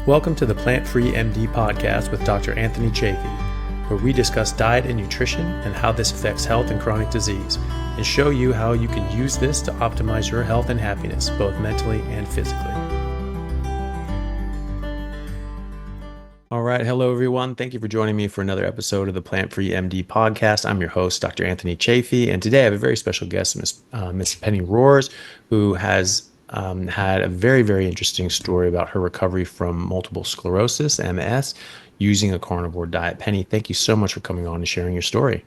Welcome to the Plant-Free MD podcast with Dr. Anthony Chaffee, where we discuss diet and nutrition and how this affects health and chronic disease, and show you how you can use this to optimize your health and happiness, both mentally and physically. All right. Hello, everyone. Thank you for joining me for another episode of the Plant-Free MD podcast. I'm your host, Dr. Anthony Chaffee, and today I have a very special guest, Miss Penny Roehr, who has had a very, very interesting story about her recovery from multiple sclerosis, MS, using a carnivore diet. Penny, thank you so much for coming on and sharing your story.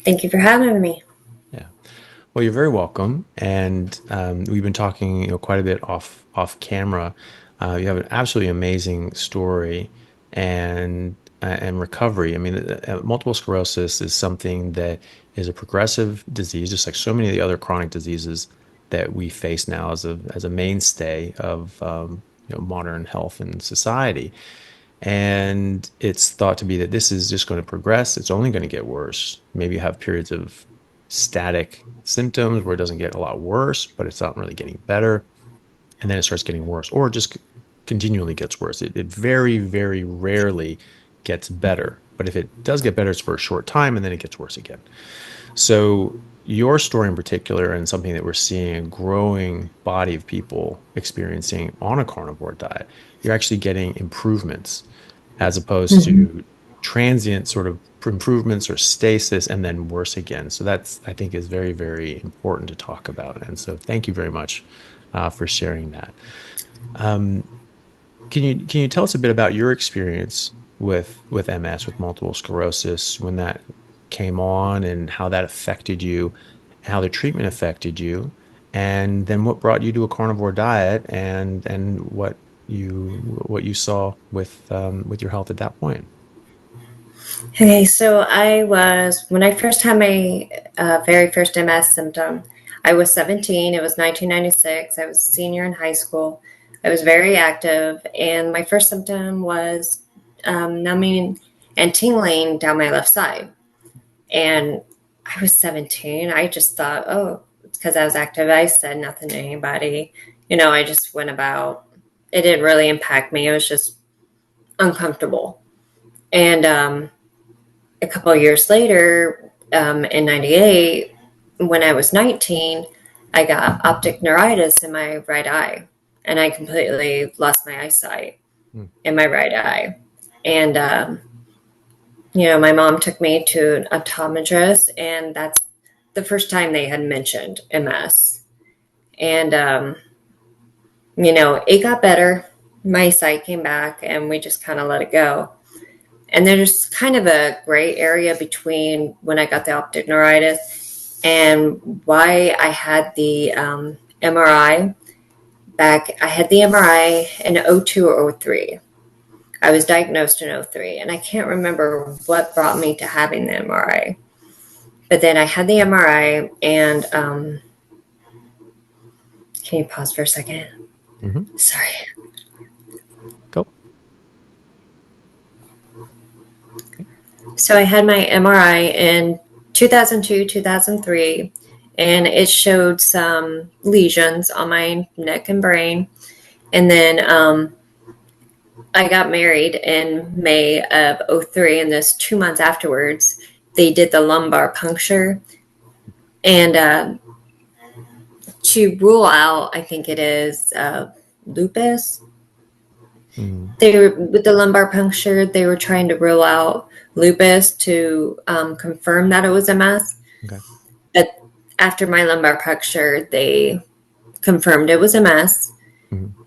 Thank you for having me. Yeah. Well, you're very welcome. And we've been talking, quite a bit off camera. You have an absolutely amazing story and recovery. I mean, multiple sclerosis is something that is a progressive disease, just like so many of the other chronic diseases that we face now as a mainstay of modern health and society. And it's thought to be that this is just going to progress. It's only going to get worse. Maybe you have periods of static symptoms where it doesn't get a lot worse, but it's not really getting better. And then it starts getting worse, or just continually gets worse. It very, very rarely gets better. But if it does get better, it's for a short time, and then it gets worse again. So your story in particular, and something that we're seeing a growing body of people experiencing on a carnivore diet, you're actually getting improvements as opposed to transient sort of improvements or stasis and then worse again. So that's, I think, is very, very important to talk about. And so thank you very much for sharing that. Can you tell us a bit about your experience with MS, with multiple sclerosis, when that came on and how that affected you, how the treatment affected you, and then what brought you to a carnivore diet, and what you saw with your health at that point? Okay, so when I first had my very first MS symptom, I was 17. It was 1996. I was a senior in high school. I was very active, and my first symptom was numbing and tingling down my left side. And I was 17. I just thought, it's because I was active. I said nothing to anybody. I just went about. It didn't really impact me. It was just uncomfortable. And a couple of years later, in 98, when I was 19, I got optic neuritis in my right eye. And I completely lost my eyesight in my right eye. And my mom took me to an optometrist, and that's the first time they had mentioned MS. And, it got better. My sight came back, and we just kind of let it go. And there's kind of a gray area between when I got the optic neuritis and why I had the MRI back. I had the MRI in 02 or 03. I was diagnosed in 03, and I can't remember what brought me to having the MRI. But then I had the MRI, and can you pause for a second? Mm-hmm. Sorry. Go. So I had my MRI in 2002, 2003, and it showed some lesions on my neck and brain. And then I got married in May of 03, and this 2 months afterwards, they did the lumbar puncture. And to rule out, I think it is lupus. With the lumbar puncture, they were trying to rule out lupus to confirm that it was MS. Okay. But after my lumbar puncture, they confirmed it was MS.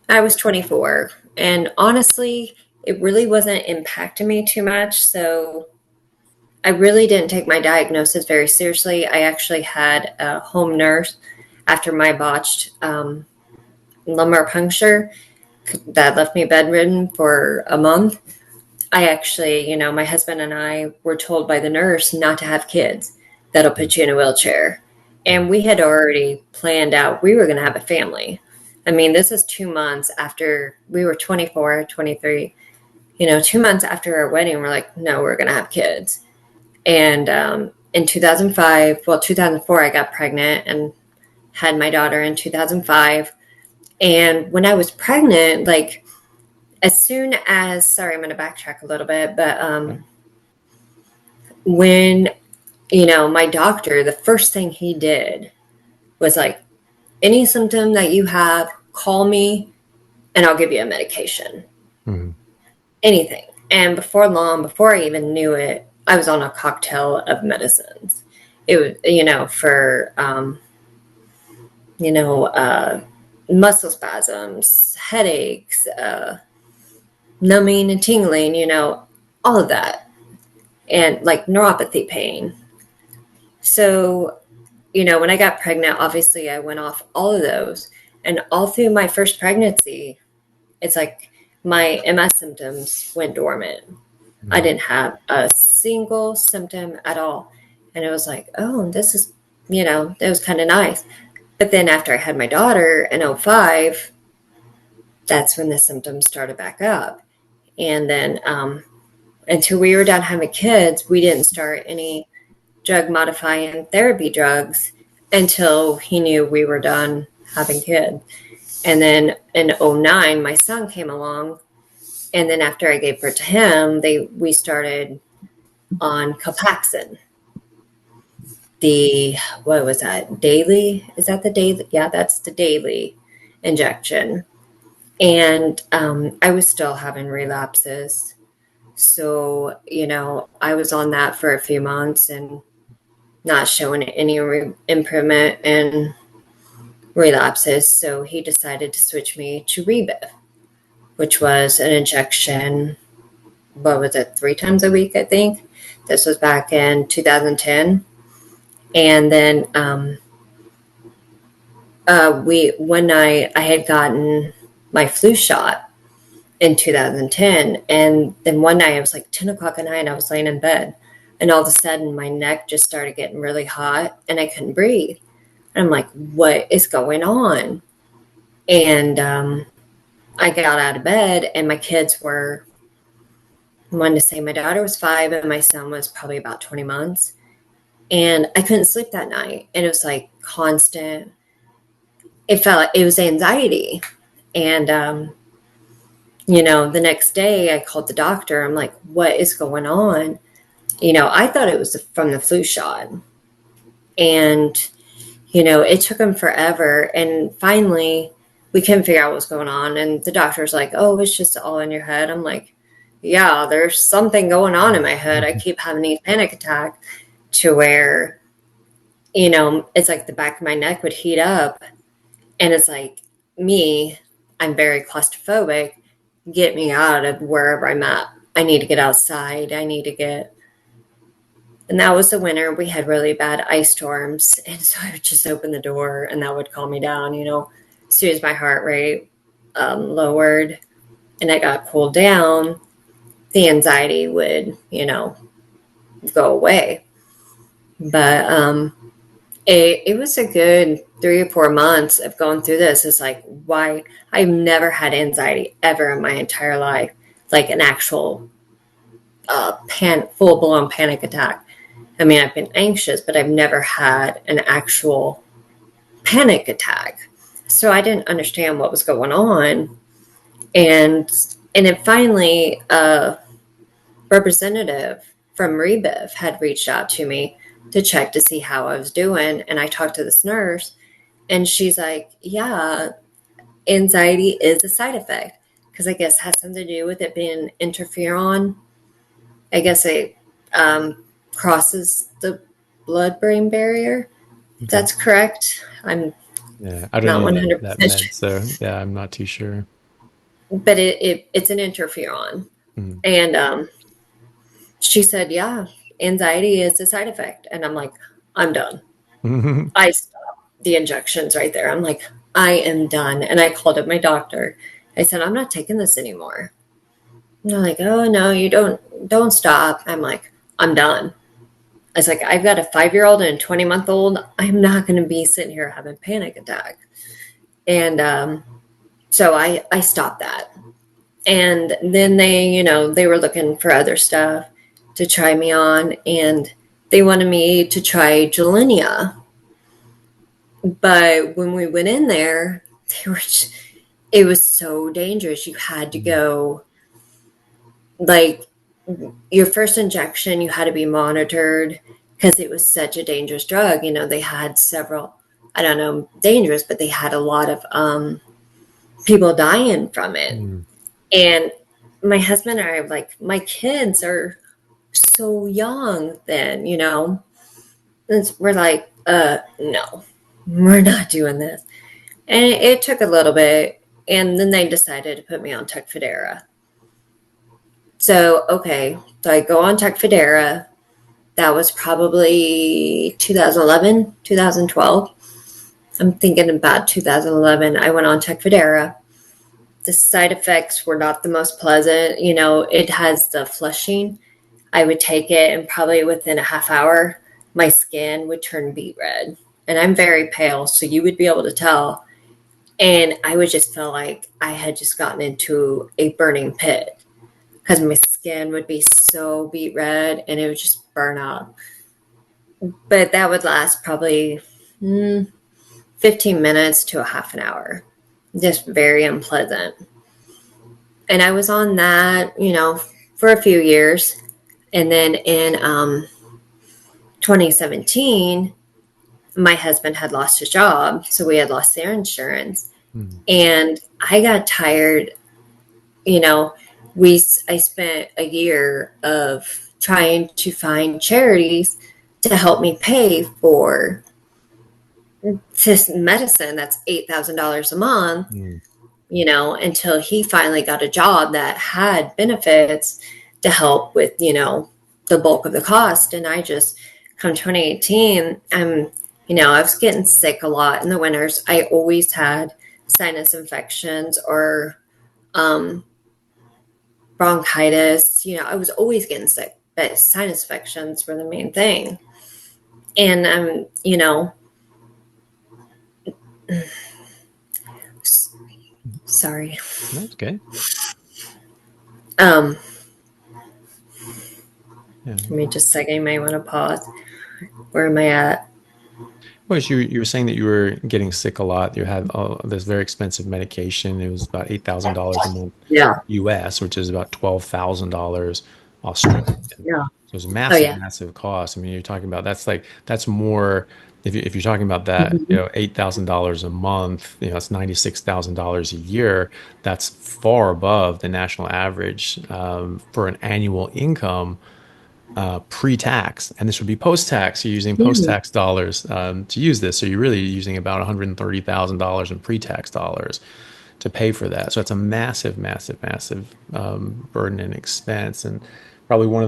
I was 24. And honestly, it really wasn't impacting me too much. So I really didn't take my diagnosis very seriously. I actually had a home nurse after my botched lumbar puncture that left me bedridden for a month. I actually, my husband and I were told by the nurse not to have kids. That'll put you in a wheelchair. And we had already planned out we were going to have a family. I mean, this is 2 months after we were 24, 23, 2 months after our wedding, we're like, no, we're going to have kids. And in 2004, I got pregnant and had my daughter in 2005. And when I was pregnant, as soon as, sorry, I'm going to backtrack a little bit, but Okay. when, my doctor, the first thing he did was like, any symptom that you have, call me and I'll give you a medication. Mhm. Anything. And before long, before I even knew it, I was on a cocktail of medicines. It was, for, you know, uh, muscle spasms, headaches, numbing and tingling, all of that. And like neuropathy pain. So, when I got pregnant, obviously I went off all of those. And all through my first pregnancy, it's like my MS symptoms went dormant. I Mhm. didn't have a single symptom at all. And it was like, oh, this is, it was kind of nice. But then after I had my daughter in '05, that's when the symptoms started back up. And then until we were done having kids, we didn't start any drug modifying therapy drugs until he knew we were done having kids. And then in '09, my son came along. And then after I gave birth to him, we started on Copaxone. The what was that, daily? Is that the daily? Yeah, that's the daily injection. And I was still having relapses. So, I was on that for a few months and not showing any improvement in relapses. So he decided to switch me to Rebif, which was an injection. What was it, 3 times a week, I think? This was back in 2010. And then we one night I had gotten my flu shot in 2010, and then one night it was like 10 o'clock at night and I was laying in bed, and all of a sudden my neck just started getting really hot and I couldn't breathe. And I'm like, what is going on? And I got out of bed and my kids were, I wanted to say my daughter was 5 and my son was probably about 20 months. And I couldn't sleep that night. And it was like constant, it felt like it was anxiety. And the next day I called the doctor. I'm like, what is going on? I thought it was from the flu shot. And, it took him forever. And finally, we couldn't figure out what was going on. And the doctor's like, oh, it's just all in your head. I'm like, yeah, there's something going on in my head. I keep having these panic attacks to where, it's like the back of my neck would heat up. And it's like, me, I'm very claustrophobic. Get me out of wherever I'm at. I need to get outside. I need to get. And that was the winter. We had really bad ice storms. And so I would just open the door and that would calm me down, as soon as my heart rate lowered and I got cooled down, the anxiety would, go away. But it was a good 3 or 4 months of going through this. It's like, why? I've never had anxiety ever in my entire life, like an actual full blown panic attack. I mean, I've been anxious, but I've never had an actual panic attack. So I didn't understand what was going on. And then finally, a representative from Rebiv had reached out to me to check to see how I was doing. And I talked to this nurse, and she's like, yeah, anxiety is a side effect. Because I guess it has something to do with it being interferon. I guess it crosses the blood brain barrier. Okay. That's correct. I'm Yeah, I don't not use that 100% med, sure. so yeah, I'm not too sure. But it's an interferon. Mhm. And she said, yeah, anxiety is a side effect. And I'm like, I'm done. I stopped the injections right there. I'm like, I am done. And I called up my doctor. I said, I'm not taking this anymore. And they're like, oh no, you don't stop. I'm like, I'm done. I was like, I've got a 5-year-old and a 20-month-old. I'm not going to be sitting here having a panic attack. And so I stopped that. And then they were looking for other stuff to try me on, and they wanted me to try Gilenia. But when we went in there, they were it was so dangerous. You had to Mm. go, like, your first injection, you had to be monitored because it was such a dangerous drug. They had several, I don't know, dangerous, but they had a lot of people dying from it. Mm. And my husband and I are like, my kids are so young then. And we're like, no, we're not doing this. And it took a little bit. And then they decided to put me on Tecfidera. So, okay. So I go on Tecfidera. That was probably 2011, 2012. I'm thinking about 2011. I went on Tecfidera. The side effects were not the most pleasant. It has the flushing. I would take it, and probably within a half hour, my skin would turn beet red. And I'm very pale, so you would be able to tell. And I would just feel like I had just gotten into a burning pit because my skin would be so beet red and it would just burn up. But that would last probably 15 minutes to a half an hour. Just very unpleasant. And I was on that, for a few years. And then in 2017, my husband had lost his job. So we had lost their insurance. Mm. And I got tired. You know, I spent a year of trying to find charities to help me pay for this medicine that's $8,000 a month, Mm. until he finally got a job that had benefits to help with, the bulk of the cost. And I just, come 2018, I was getting sick a lot in the winters. I always had sinus infections or um, bronchitis. I was always getting sick, but sinus infections were the main thing. And sorry. That's okay. Um, Yeah. Let me just a second. You may want to pause. Where am I at? Well, you were saying that you were getting sick a lot. You had this very expensive medication. It was about $8,000 a month Yeah. US, which is about $12,000 Australian. Yeah. So it's a Oh massive, yeah. massive cost. I mean, you're talking about that's more if you're talking about that, Mm-hmm. $8,000 a month, it's $96,000 a year. That's far above the national average for an annual income pre-tax, and this would be post-tax. You're using Mm-hmm. post-tax dollars to use this, so you're really using about $130,000 in pre-tax dollars to pay for that. So it's a massive, massive, massive burden and expense, and probably one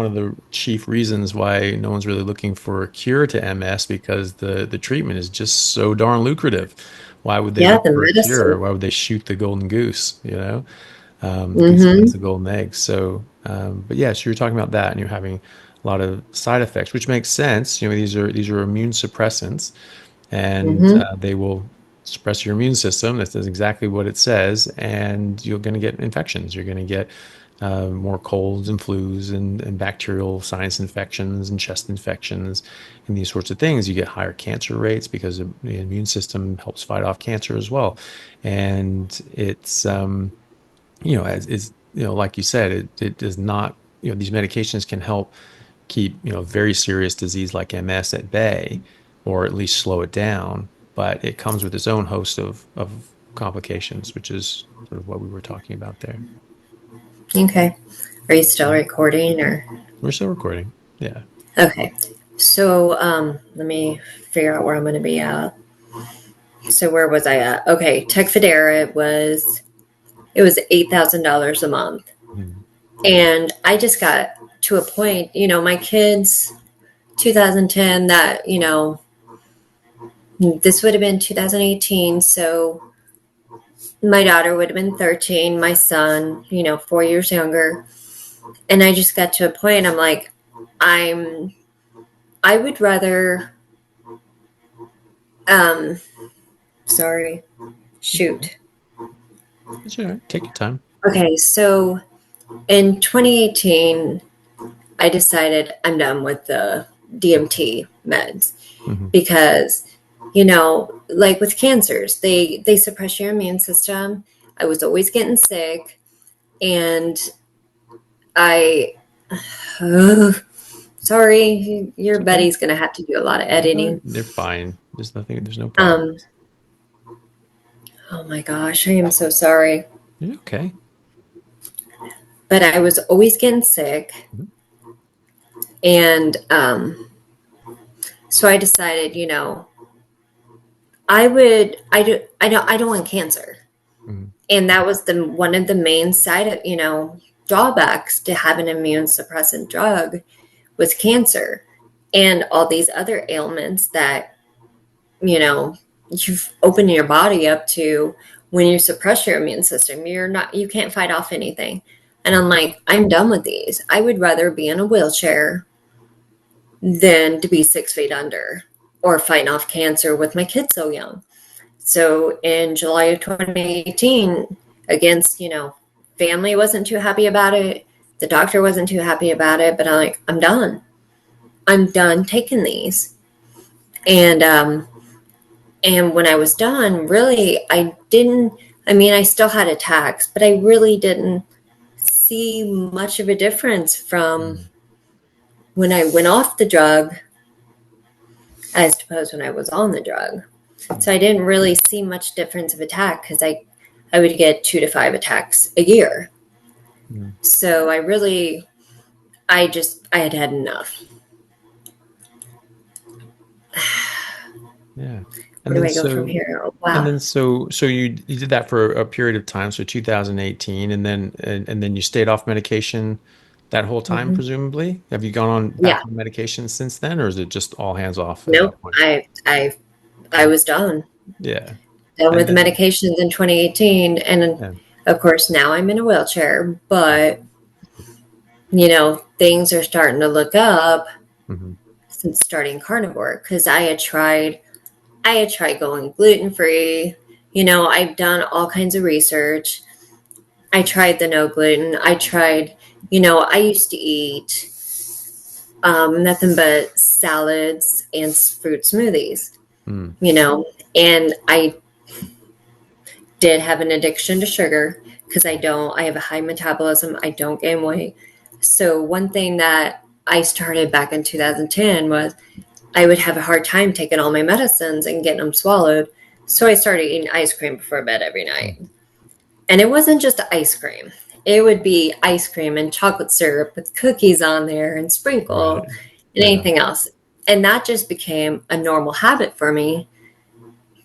of the chief reasons why no one's really looking for a cure to MS because the treatment is just so darn lucrative. Why would they Yeah, look the for a cure? medicine. Why would they shoot the golden goose? The goose that lays Mm-hmm. the golden eggs. So, but yes, you're talking about that, and you're having a lot of side effects, which makes sense. These are immune suppressants, and Mm-hmm. they will suppress your immune system. That is exactly what it says, and you're going to get infections. You're going to get more colds and flus and bacterial sinus infections and chest infections and these sorts of things. You get higher cancer rates because the immune system helps fight off cancer as well. And it's as is like you said, it does not. These medications can help keep very serious disease like MS at bay, or at least slow it down. But it comes with its own host of complications, which is sort of what we were talking about there. Okay. Are you still Mhm. recording or? We're still recording. Yeah. Okay. So let me figure out where I'm going to be at. So where was I at? Okay, Tecfidera it was $8,000 a month. Mhm. And I just got to a point, my kids, 2010, that, this would have been 2018. So my daughter would have been 13, my son, 4 years younger. And I just got to a point, I'm like, I'm, I would rather, um, sorry, Okay. shoot. That's all right. Take your time. Okay. So in 2018, I decided I'm done with the DMT meds Hmm. because like with cancers, they suppress your immune system. I was always getting sick, and I, sorry, your It's okay. buddy's gonna have to do a lot of No, editing. they're fine. There's nothing, there's no problem. Um, oh my gosh, I am so sorry. You're okay. But I was always getting sick, Mhm. and so I decided, I don't want cancer, Mhm. and that was the one of the main drawbacks to have an immune suppressant drug was cancer and all these other ailments that you know you've opened your body up to. When you suppress your immune system, you can't fight off anything. And I'm like, I'm done with these. I would rather be in a wheelchair than to be 6 feet under or fighting off cancer with my kids so young. So in July of 2018, against, family wasn't too happy about it. The doctor wasn't too happy about it, but I'm like, I'm done. I'm done taking these. And when I was done, really, I didn't. I mean, I still had attacks, but I really didn't see much of a difference from Mhm. when I went off the drug, I suppose when I was on the drug. So I didn't really see much difference of attack because I would get 2 to 5 attacks a year. Mhm. So I had had enough. Yeah. And Where do then I go from so here? Oh, and wow. then so you did that for a period of time, so 2018, and then you stayed off medication that whole time, Hmm. presumably. Have you gone on back Yeah. on medication since then, or is it just all hands off at Nope. that point? I Okay. was done. Yeah. Done And with the then medications in 2018. And yeah. of course, now I'm in a wheelchair, but, things are starting to look up Hmm. since starting carnivore because I had tried going gluten free. I've done all kinds of research. I tried the no gluten. I used to eat nothing but salads and fruit smoothies, Mm. you know, and I did have an addiction to sugar because I have a high metabolism. I don't gain weight. So, one thing that I started back in 2010 was I would have a hard time taking all my medicines and getting them swallowed. So, I started eating ice cream before bed every night. And it wasn't just ice cream. It would be ice cream and chocolate syrup with cookies on there and sprinkle Right. and Yeah. anything else. And that just became a normal habit for me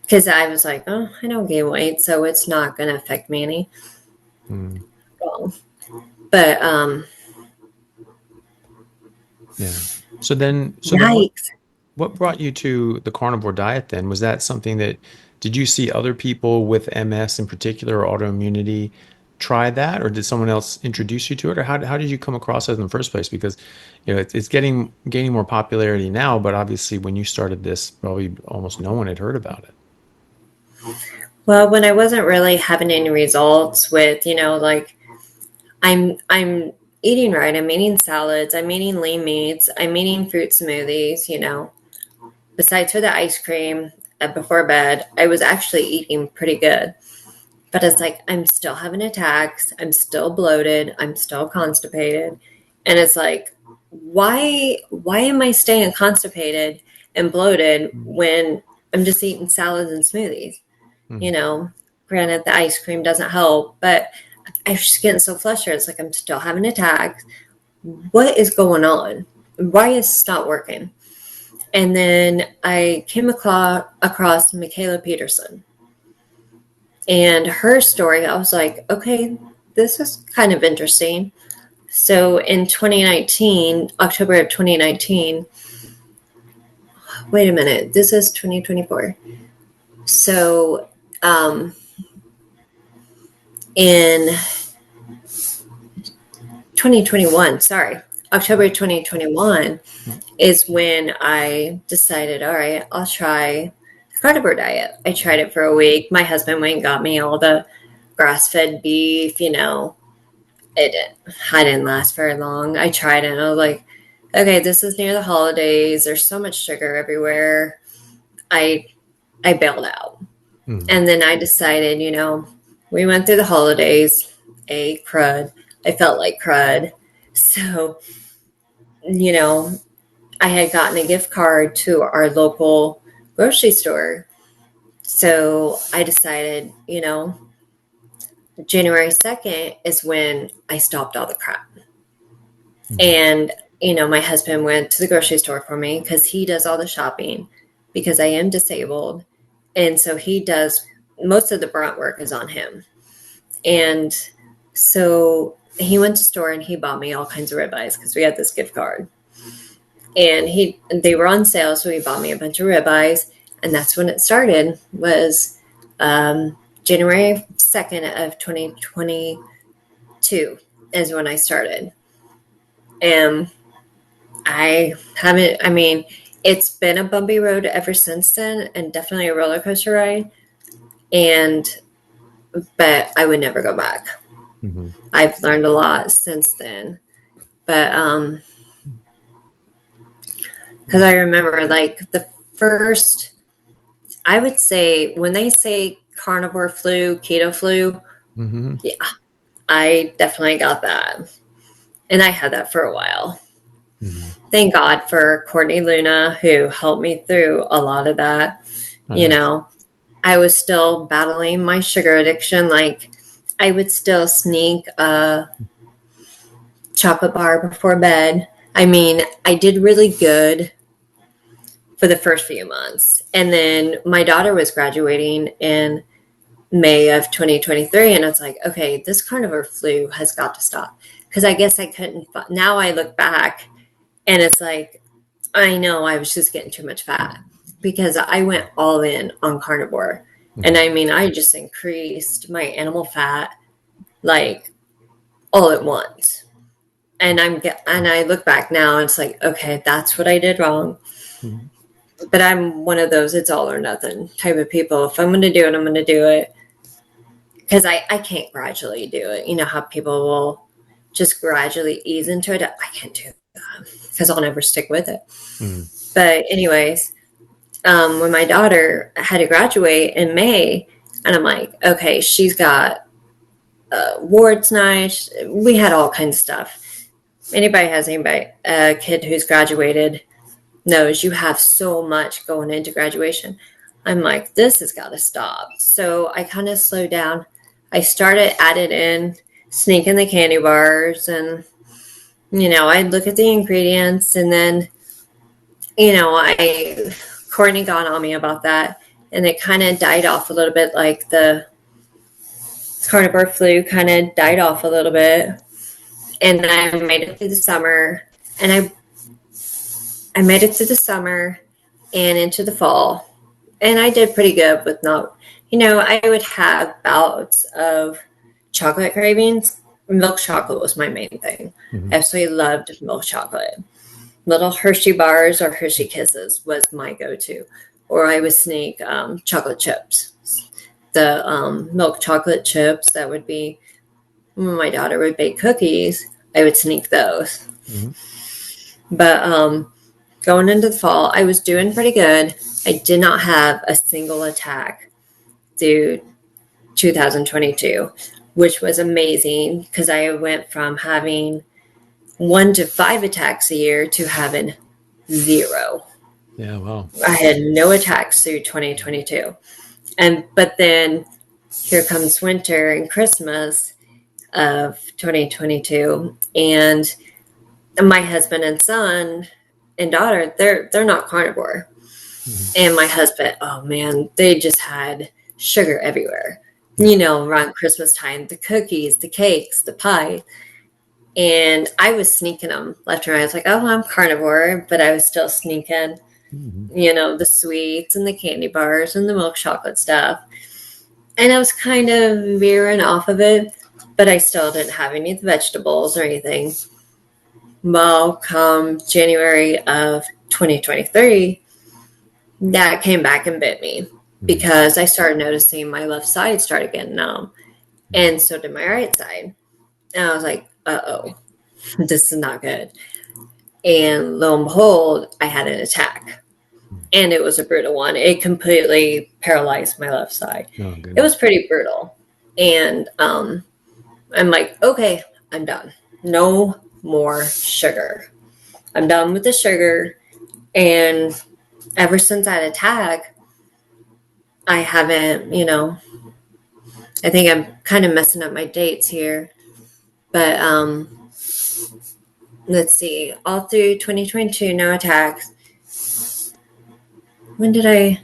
because I was like, oh, I don't gain weight, so it's not going to affect me any. Mm. Well, but Yeah. So then yikes. what brought you to the carnivore diet then? Was that something that did you see other people with MS in particular or autoimmunity try that, or did someone else introduce you to it, or how did you come across it in the first place? Because it's getting gaining more popularity now, but obviously when you started this, probably almost no one had heard about it. Well, when I wasn't really having any results with, like I'm eating right, I'm eating salads, I'm eating lean meats, I'm eating fruit smoothies. Besides for the ice cream before bed, I was actually eating pretty good. But it's like I'm still having attacks, I'm still bloated, I'm still constipated. And it's like, why am I staying constipated and bloated when I'm just eating salads and smoothies? You Mm-hmm. know, Granted the ice cream doesn't help, but I'm just getting so flustered. It's like I'm still having attacks. What is going on? Why is this not working? And then I came across Michaela Peterson and her story. I was like, okay, this is kind of interesting. So in 2019, October of 2019, wait a minute, this is 2024. So in 2021, sorry, October 2021 is when I decided, all right, I'll try the carnivore diet. I tried it for a week. My husband went and got me all the grass fed beef. I didn't last very long. I tried it and I was like, okay, this is near the holidays. There's so much sugar everywhere. I I bailed out. Mm-hmm. And then I decided, we went through the holidays, crud. I felt like crud. So, you know, I had gotten a gift card to our local grocery store. So I decided, January 2nd is when I stopped all the crap. Mm-hmm. And, my husband went to the grocery store for me because he does all the shopping because I am disabled. And so he does most of the brunt work is on him. And so he went to the store and he bought me all kinds of ribeyes because we had this gift card. And they were on sale, so he bought me a bunch of ribeyes. And that's when it started, was January 2nd of 2022 is when I started. And it's been a bumpy road ever since then, and definitely a roller coaster ride. But I would never go back. Mm-hmm. I've learned a lot since then. But because I remember like the first, I would say when they say carnivore flu, keto flu, Mm-hmm. yeah, I definitely got that. And I had that for a while. Mm-hmm. Thank God for Courtney Luna, who helped me through a lot of that. Oh, You nice. know, I was still battling my sugar addiction. Like, I would still sneak a chocolate bar before bed. I mean, I did really good for the first few months. And then my daughter was graduating in May of 2023. And it's like, okay, this carnivore flu has got to stop. Because I guess I couldn't. Now I look back and it's like, I know I was just getting too much fat because I went all in on carnivore. And Mm-hmm. I mean, I just increased my animal fat like all at once. And I look back now and it's like, okay, that's what I did wrong. Mm-hmm. But I'm one of those it's all or nothing type of people. If I'm going to do it, I'm going to do it because I can't gradually do it. You know how people will just gradually ease into it. I can't do that because I'll never stick with it. Mm-hmm. But anyways, when my daughter had to graduate in May, and I'm like, okay, she's got awards night. We had all kinds of stuff. A kid who's graduated knows you have so much going into graduation. I'm like, this has got to stop. So I kind of slowed down. I started adding in, sneaking the candy bars, and I'd look at the ingredients, and then I Courtney got on me about that, and it kind of died off a little bit, like the carnivore flu kind of died off a little bit, and I made it through the summer, and I made it through the summer and into the fall. And I did pretty good with not, I would have bouts of chocolate cravings. Milk chocolate was my main thing. Mm-hmm. I absolutely loved milk chocolate. Little Hershey bars or Hershey Kisses was my go to. Or I would sneak chocolate chips. The milk chocolate chips, that would be when my daughter would bake cookies, I would sneak those. Mm-hmm. But going into the fall, I was doing pretty good. I did not have a single attack through 2022, which was amazing because I went from having 1 to 5 attacks a year to having 0. Yeah. Wow. I had no attacks through 2022. But then here comes winter and Christmas of 2022, and my husband and son and daughter, they're not carnivore. Mm-hmm. And my husband, oh man, they just had sugar everywhere. Around Christmas time, the cookies, the cakes, the pie. And I was sneaking them left and right. I was like, oh, I'm carnivore, but I was still sneaking, Mm-hmm. the sweets and the candy bars and the milk chocolate stuff. And I was kind of veering off of it, but I still didn't have any of the vegetables or anything. Well, come January of 2023, that came back and bit me Mm-hmm. because I started noticing my left side started getting numb, and so did my right side. And I was like, uh-oh, this is not good. And lo and behold, I had an attack. and it was a brutal one. It completely paralyzed my left side. Oh It was goodness. pretty brutal. And I'm like, okay, I'm done. No more sugar. I'm done with the sugar. And ever since that attack, I haven't, I think I'm kind of messing up my dates here. But let's see, all through 2022, no attacks. When did I?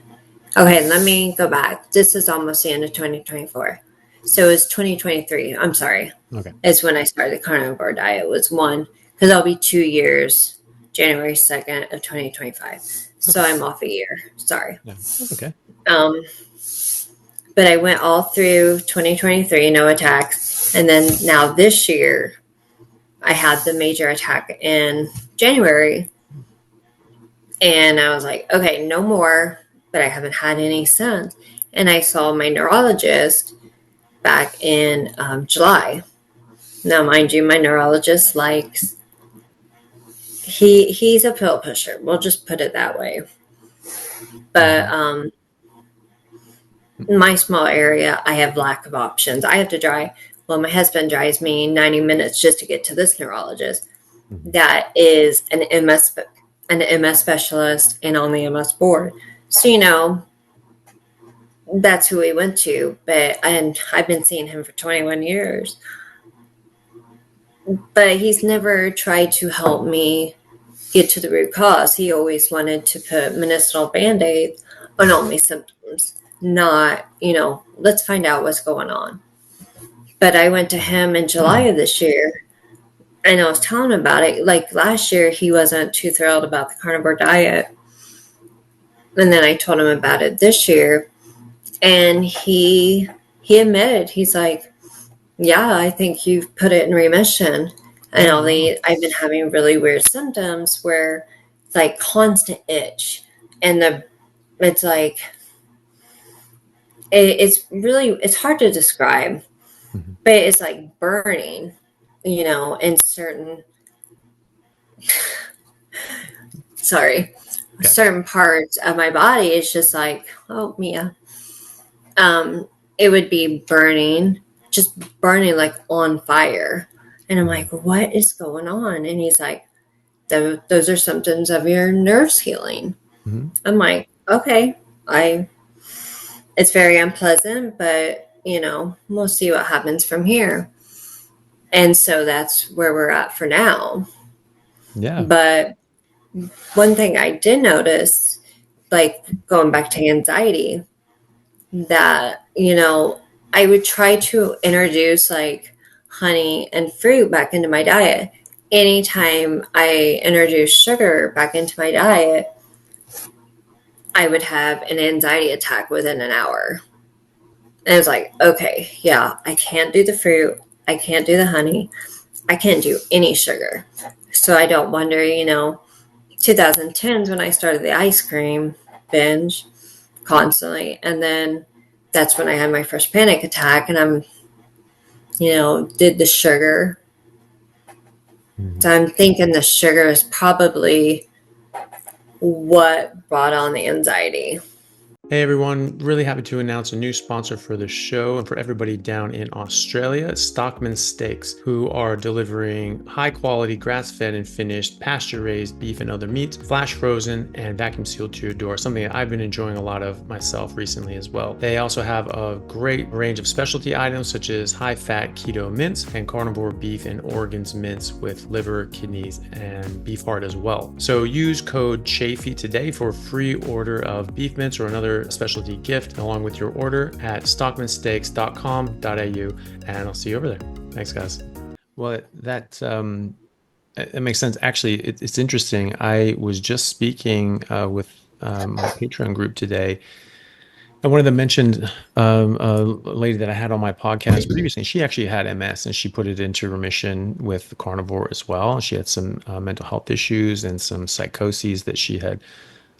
Okay, let me go back. This is almost the end of 2024. So it's 2023. I'm sorry. Okay. It's when I started the Carnivore Diet. Was one because I'll be 2 years, January 2nd of 2025. So Okay. I'm off a year. Sorry. Yeah. That's okay. Um, but I went all through 2023, no attacks, and then now this year I had the major attack in January, and I was like, okay, no more. But I haven't had any since. And I saw my neurologist back in July. Now, mind you, my neurologist likes he's a pill pusher. We'll just put it that way. But Hmm. in my small area, I have lack of options. I have to drive. Well, my husband drives me 90 minutes just to get to this neurologist. Hmm. That is an MS specialist and on the MS board. So that's who we went to. And I've been seeing him for 21 years. But he's never tried to help me get to the root cause. He always wanted to put medicinal band-aids on all my symptoms, not, let's find out what's going on. But I went to him in July of this year and I was telling him about it. Like last year, he wasn't too thrilled about the carnivore diet. And then I told him about it this year and he admitted, he's like, yeah, I think you've put it in remission. And Oh wow. I've been having really weird symptoms where it's like constant itch, and it's like it's hard to describe, Hmm. but it's like burning, in certain sorry Okay. certain parts of my body. It's just like, oh Mia, um, it would be burning, just burning like on fire, and I'm Hmm. like, what is going on? And he's like, those are symptoms of your nerves healing. Hmm. I'm like, okay, I it's very unpleasant, but we'll see what happens from here. And so that's where we're at for now. Yeah. But one thing I did notice, like going back to anxiety, that, I would try to introduce like honey and fruit back into my diet. Anytime I introduce sugar back into my diet, I would have an anxiety attack within an hour. And I was like, okay, yeah, I can't do the fruit. I can't do the honey. I can't do any sugar. So I don't wonder, 2010s when I started the ice cream binge constantly. And then that's when I had my first panic attack and did the sugar. Hmm. So I'm thinking the sugar is probably what brought on the anxiety. Hey everyone, really happy to announce a new sponsor for the show and for everybody down in Australia, Stockman Steaks, who are delivering high quality grass fed and finished pasture raised beef and other meats, flash frozen and vacuum sealed to your door, something that I've been enjoying a lot of myself recently as well. They also have a great range of specialty items such as high fat keto mince and carnivore beef and organs mince with liver, kidneys, and beef heart as well. So use code Chaffee today for a free order of beef mince or another specialty gift along with your order at stockmansteaks.com.au, and I'll see you over there. Thanks, guys. Well, that makes sense. Actually, it's interesting. I was just speaking with my Patreon group today. And one of them mentioned a lady that I had on my podcast previously. She actually had MS and she put it into remission with the carnivore as well. She had some mental health issues and some psychoses that she had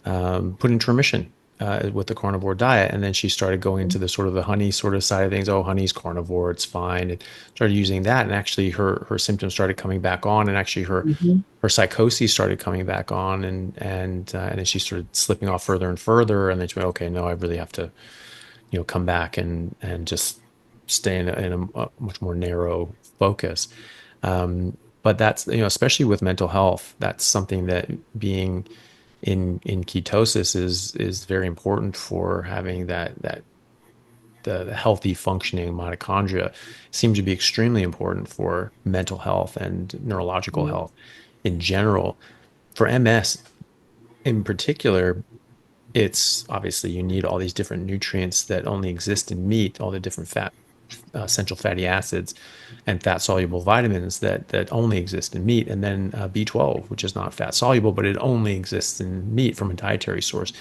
put into remission with the carnivore diet, and then she started going into the sort of the honey sort of side of things. Oh, honey's carnivore, it's fine. And started using that, and actually her symptoms started coming back on, and actually Mhm. her psychoses started coming back on, and then she started slipping off further and further, and then she went, okay, no, I really have to come back and just stay in a much more narrow focus. But that's especially with mental health, that's something that being in ketosis is very important for having that the healthy functioning mitochondria seem to be extremely important for mental health and neurological health in general. For MS in particular, it's obviously you need all these different nutrients that only exist in meat, all the different essential fatty acids and fat soluble vitamins that only exist in meat, and then B12, which is not fat soluble, but it only exists in meat from a dietary source.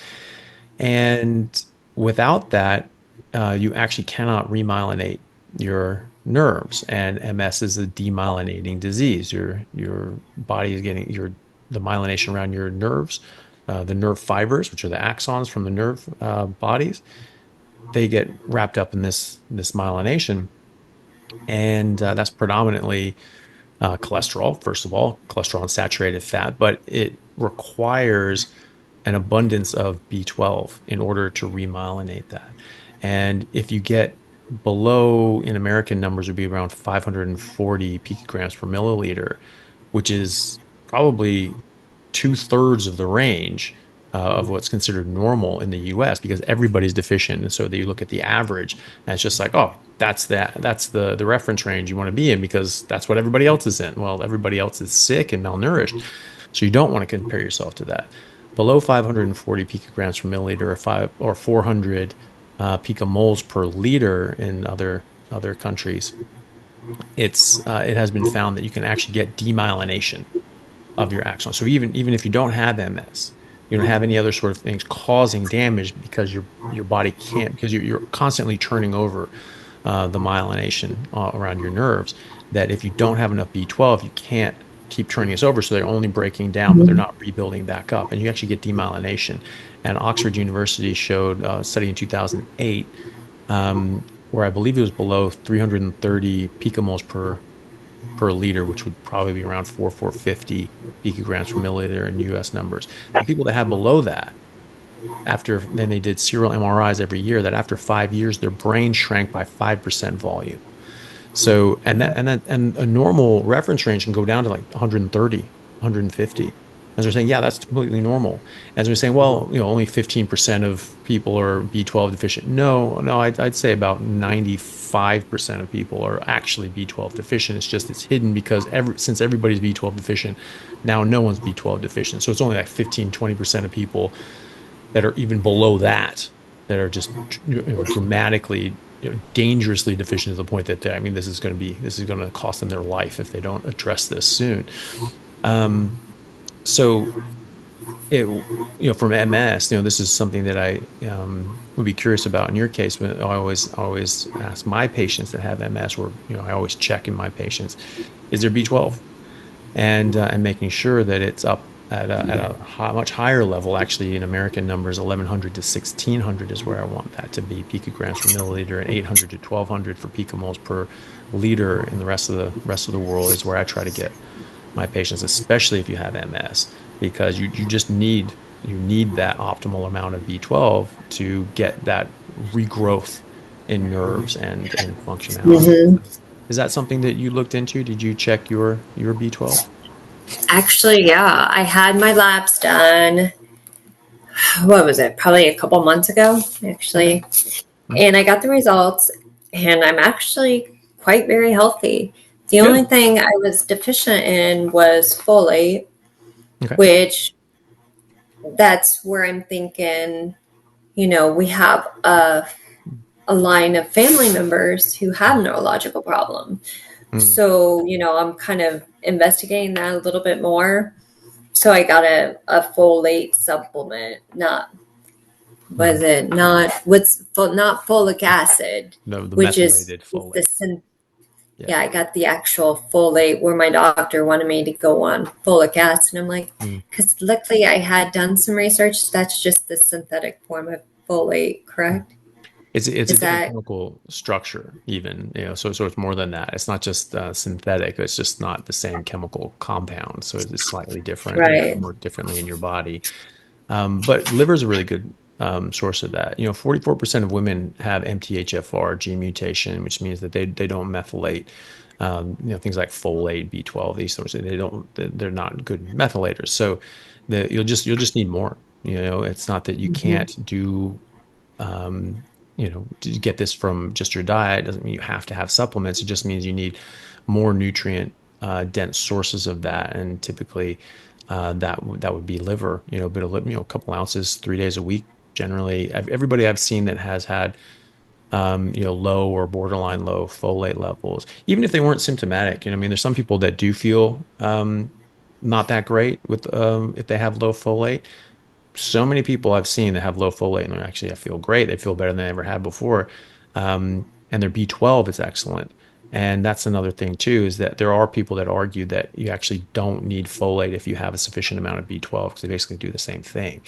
And without that, you actually cannot remyelinate your nerves. And MS is a demyelinating disease. Your body is getting the myelination around your nerves, the nerve fibers, which are the axons from the nerve bodies. They get wrapped up in this myelination, and that's predominantly cholesterol. First of all, cholesterol and saturated fat, but it requires an abundance of B12 in order to remyelinate that. And if you get below, in American numbers, would be around 540 picograms per milliliter, which is probably two-thirds of the range of what's considered normal in the US, because everybody's deficient. And so you look at the average, and it's just like, oh, that's the reference range you want to be in, because that's what everybody else is in. Well, everybody else is sick and malnourished. So you don't want to compare yourself to that. Below 540 picograms per milliliter, or 400 picomoles per liter in other countries, it has been found that you can actually get demyelination of your axon. So even if you don't have MS, you don't have any other sort of things causing damage, because your body can't, because you're constantly turning over the myelination around your nerves. That if you don't have enough B12, you can't keep turning this over. So they're only breaking down, but they're Mhm. not rebuilding back up, and you actually get demyelination. And Oxford University showed a study in 2008, where I believe it was below 330 picomoles per liter, which would probably be around 450 picograms per milliliter in US numbers. The people that had below that, after then they did serial MRIs every year, that after 5 years, their brain shrank by 5% volume. So, and a normal reference range can go down to like 130, 150. As they're saying, yeah, that's completely normal. As we're saying, well, only 15% of people are B12 deficient. No, I'd say about 95% of people are actually B12 deficient. It's just it's hidden, because since everybody's B12 deficient, now no one's B12 deficient. So it's only like 15, 20% of people that are even below that are just dramatically, dangerously deficient, to the point that I mean, this is going to cost them their life if they don't address this soon. So from MS, this is something that I would be curious about in your case. But I always ask my patients that have MS, or I always check in my patients, is there B12? And making sure that it's up at a much higher level. Actually, in American numbers, 1100 to 1600 is where I want that to be picograms per milliliter, and 800 to 1200 for picomoles per liter. In the rest of the world is where I try to get my patients, especially if you have MS, because you just need that optimal amount of B12 to get that regrowth in nerves and functionality. Mhm. Is that something that you looked into? Did you check your B12? Actually, yeah, I had my labs done. What was it? Probably a couple months ago, Okay. actually. And I got the results, and I'm actually quite very healthy. The only Good. thing I was deficient in was folate, Okay. which that's where I'm thinking, we have a line of family members who have neurological problems. Mm, So, I'm kind of investigating that a little bit more. So I got a folate supplement, not was mhm. it not what's not folic acid, The which is methylated the folate. Yeah. yeah, I got the actual folate where my doctor wanted me to go on folic acid. I'm like, Mm, because luckily I had done some research. That's just the synthetic form of folate, correct? It's a Is different that chemical structure, even, so it's more than that. It's not just synthetic. It's just not the same chemical compound. So it's slightly different, right? more differently in your body. But liver is a really good source of that. 44% of women have MTHFR gene mutation, which means that they don't methylate. Things like folate, B12, these sorts of, they're not good methylators. So you'll just need more. It's not that you Hmm. can't do to get this from just your diet. Doesn't mean you have to have supplements. It just means you need more nutrient dense sources of that, and typically that would be liver. Bit of a couple ounces 3 days a week. Generally, everybody I've seen that has had low or borderline low folate levels, even if they weren't symptomatic. I mean, there's some people that do feel not that great with if they have low folate. So many people I've seen that have low folate and they're actually, I feel great. They feel better than they ever had before. And their B12 is excellent. And that's another thing too, is that there are people that argue that you actually don't need folate if you have a sufficient amount of B12 because they basically do the same thing.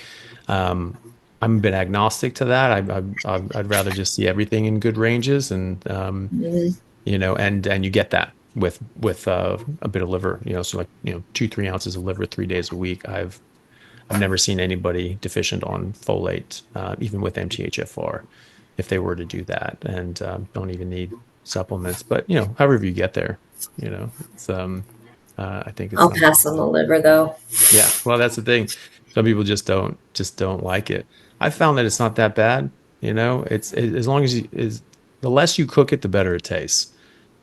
Um, I'm a bit agnostic to that. I'd rather just see everything in good ranges, and Hmm. and you get that with a bit of liver. So like 2-3 ounces of liver 3 days a week. I've never seen anybody deficient on folate, even with MTHFR, if they were to do that, and don't even need supplements. But however you get there, I think it's I'll not. pass on the liver though. Yeah, well, that's the thing. Some people just don't like it. I found that it's not that bad. As long as the less you cook it, the better it tastes.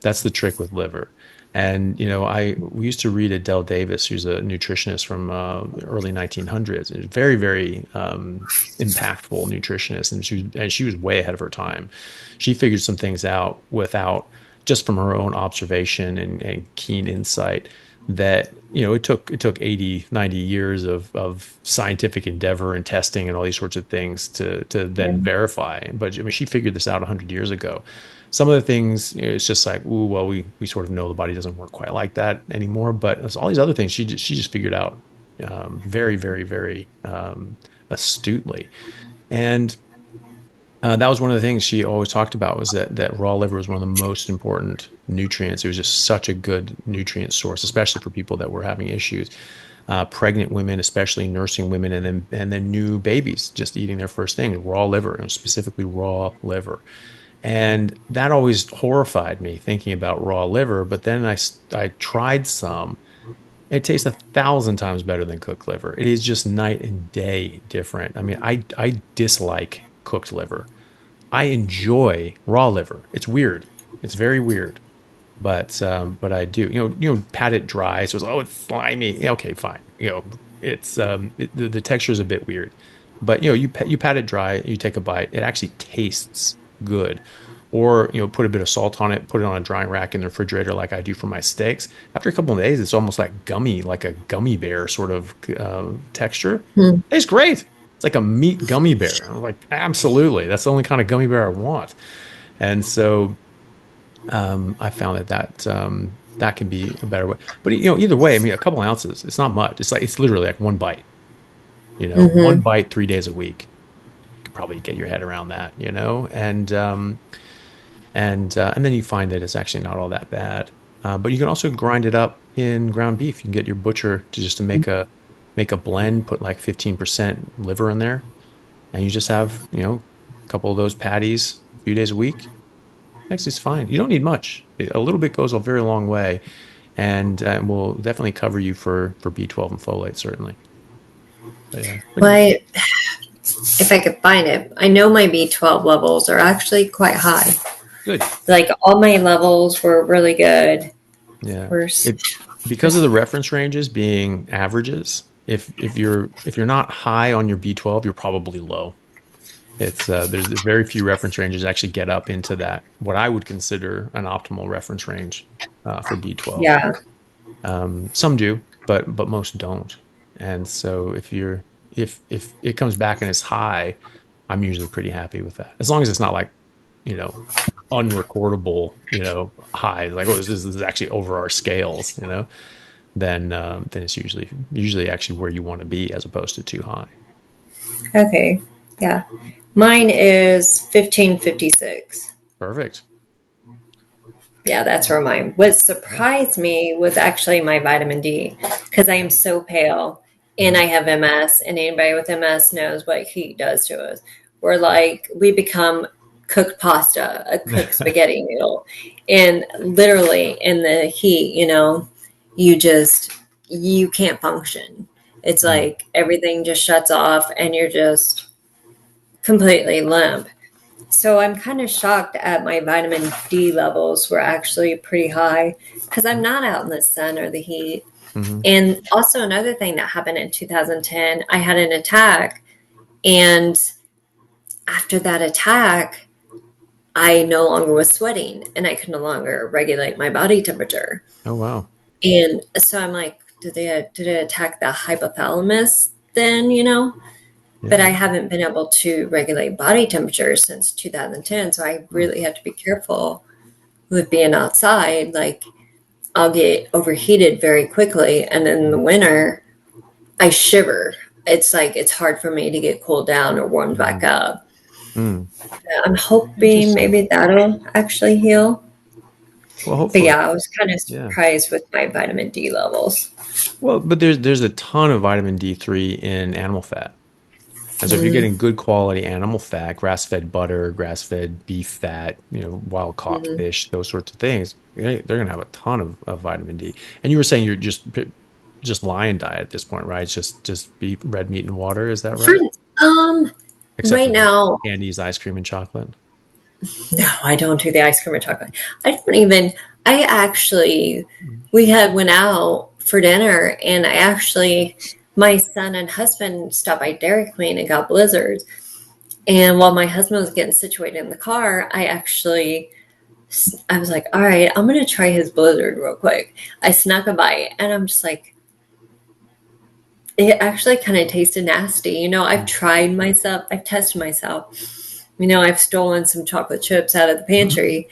That's the trick with liver. And we used to read Adele Davis, who's a nutritionist from the early 1900s. A very, very impactful nutritionist, and she was way ahead of her time. She figured some things out without just from her own observation and keen insight that it took 80, 90 years of scientific endeavor and testing and all these sorts of things to then Yeah. verify. But I mean, she figured this out 100 years ago. Some of the things, it's just like, ooh, well, we sort of know the body doesn't work quite like that anymore. But there's all these other things she just figured out very, very, very astutely. And that was one of the things she always talked about, was that raw liver was one of the most important nutrients. It was just such a good nutrient source, especially for people that were having issues. Pregnant women, especially nursing women, and then new babies just eating their first thing, raw liver, and specifically raw liver. And that always horrified me thinking about raw liver. But then I tried some. It tastes 1,000 times better than cooked liver. It is just night and day different. I mean, I dislike cooked liver. I enjoy raw liver. It's weird. It's very weird, but I do. Pat it dry. So it's, oh, it's slimy. Yeah, okay, fine. The texture is a bit weird, but you pat it dry. You take a bite. It actually tastes good. Or put a bit of salt on it. Put it on a drying rack in the refrigerator, like I do for my steaks. After a couple of days, it's almost like gummy, like a gummy bear sort of texture. Hmm. Tastes great. It's like a meat gummy bear. I'm like, absolutely. That's the only kind of gummy bear I want. And so I found that can be a better way. But either way, I mean, a couple ounces, it's not much. It's literally like one bite. One Hmm. bite 3 days a week. You could probably get your head around that. And then you find that it's actually not all that bad. But you can also grind it up in ground beef. You can get your butcher to make a blend, put like 15% liver in there, and you just have a couple of those patties a few days a week. Next is fine. You don't need much. A little bit goes a very long way, and will definitely cover you for B12 and folate, certainly. But yeah, Well, if I could find it, I know my B12 levels are actually quite high. good. Like all my levels were really good. Yeah. We're, It because of the reference ranges being averages. If you're not high on your B12, you're probably low. There's very few reference ranges actually get up into that, what I would consider an optimal reference range for B12. yeah. Some do, but most don't. And so if it comes back and it's high, I'm usually pretty happy with that. As long as it's not like, you know, unrecordable, high, like, oh, this is actually over our scales, then it's usually actually where you want to be as opposed to too high. Okay. Yeah. Mine is 1556. Perfect. Yeah, that's where mine. What Yeah. surprised me was actually my vitamin D because I am so pale and Mhm. I have MS, and anybody with MS knows what heat does to us. We're like, we become cooked pasta, a cooked spaghetti noodle. And literally in the heat, you just, you can't function. It's Mm. like everything just shuts off and you're just completely limp. So I'm kind of shocked at my vitamin D levels were actually pretty high because I'm not out in the sun or the heat. Mm-hmm. And also another thing that happened in 2010, I had an attack, and after that attack, I no longer was sweating and I could no longer regulate my body temperature. Oh, wow. And so I'm like, did it attack the hypothalamus then? But Yeah. I haven't been able to regulate body temperature since 2010, so I Hmm. really have to be careful with being outside. Like, I'll get overheated very quickly, and then in the winter I shiver. It's like it's hard for me to get cooled down or warmed back Mm. up. Mm. I'm hoping Interesting. maybe that'll actually heal. Well, But hopefully. yeah, I was kind of Yeah. surprised with my vitamin D levels. Well, but there's a ton of vitamin D3 in animal fat. And so if you're Mm-hmm. getting good quality animal fat, grass-fed butter, grass-fed beef fat, wild caught Mm-hmm. fish, those sorts of things, they're going to have a ton of vitamin D. And you were saying you're just lion diet at this point, right? It's just beef, red meat and water. Is that For right? um, Except right for like now, candies, ice cream, and chocolate. no, I don't do the ice cream or chocolate. I don't even. I actually, Mm. we had went out for dinner, and I actually, my son and husband stopped by Dairy Queen and got blizzards. And while my husband was getting situated in the car, I was like, all right, I'm gonna try his blizzard real quick. I snuck a bite, and I'm just like, it actually kind of tasted nasty. I've Mm. tried myself. I've tested myself. I've stolen some chocolate chips out of the Mhm. pantry.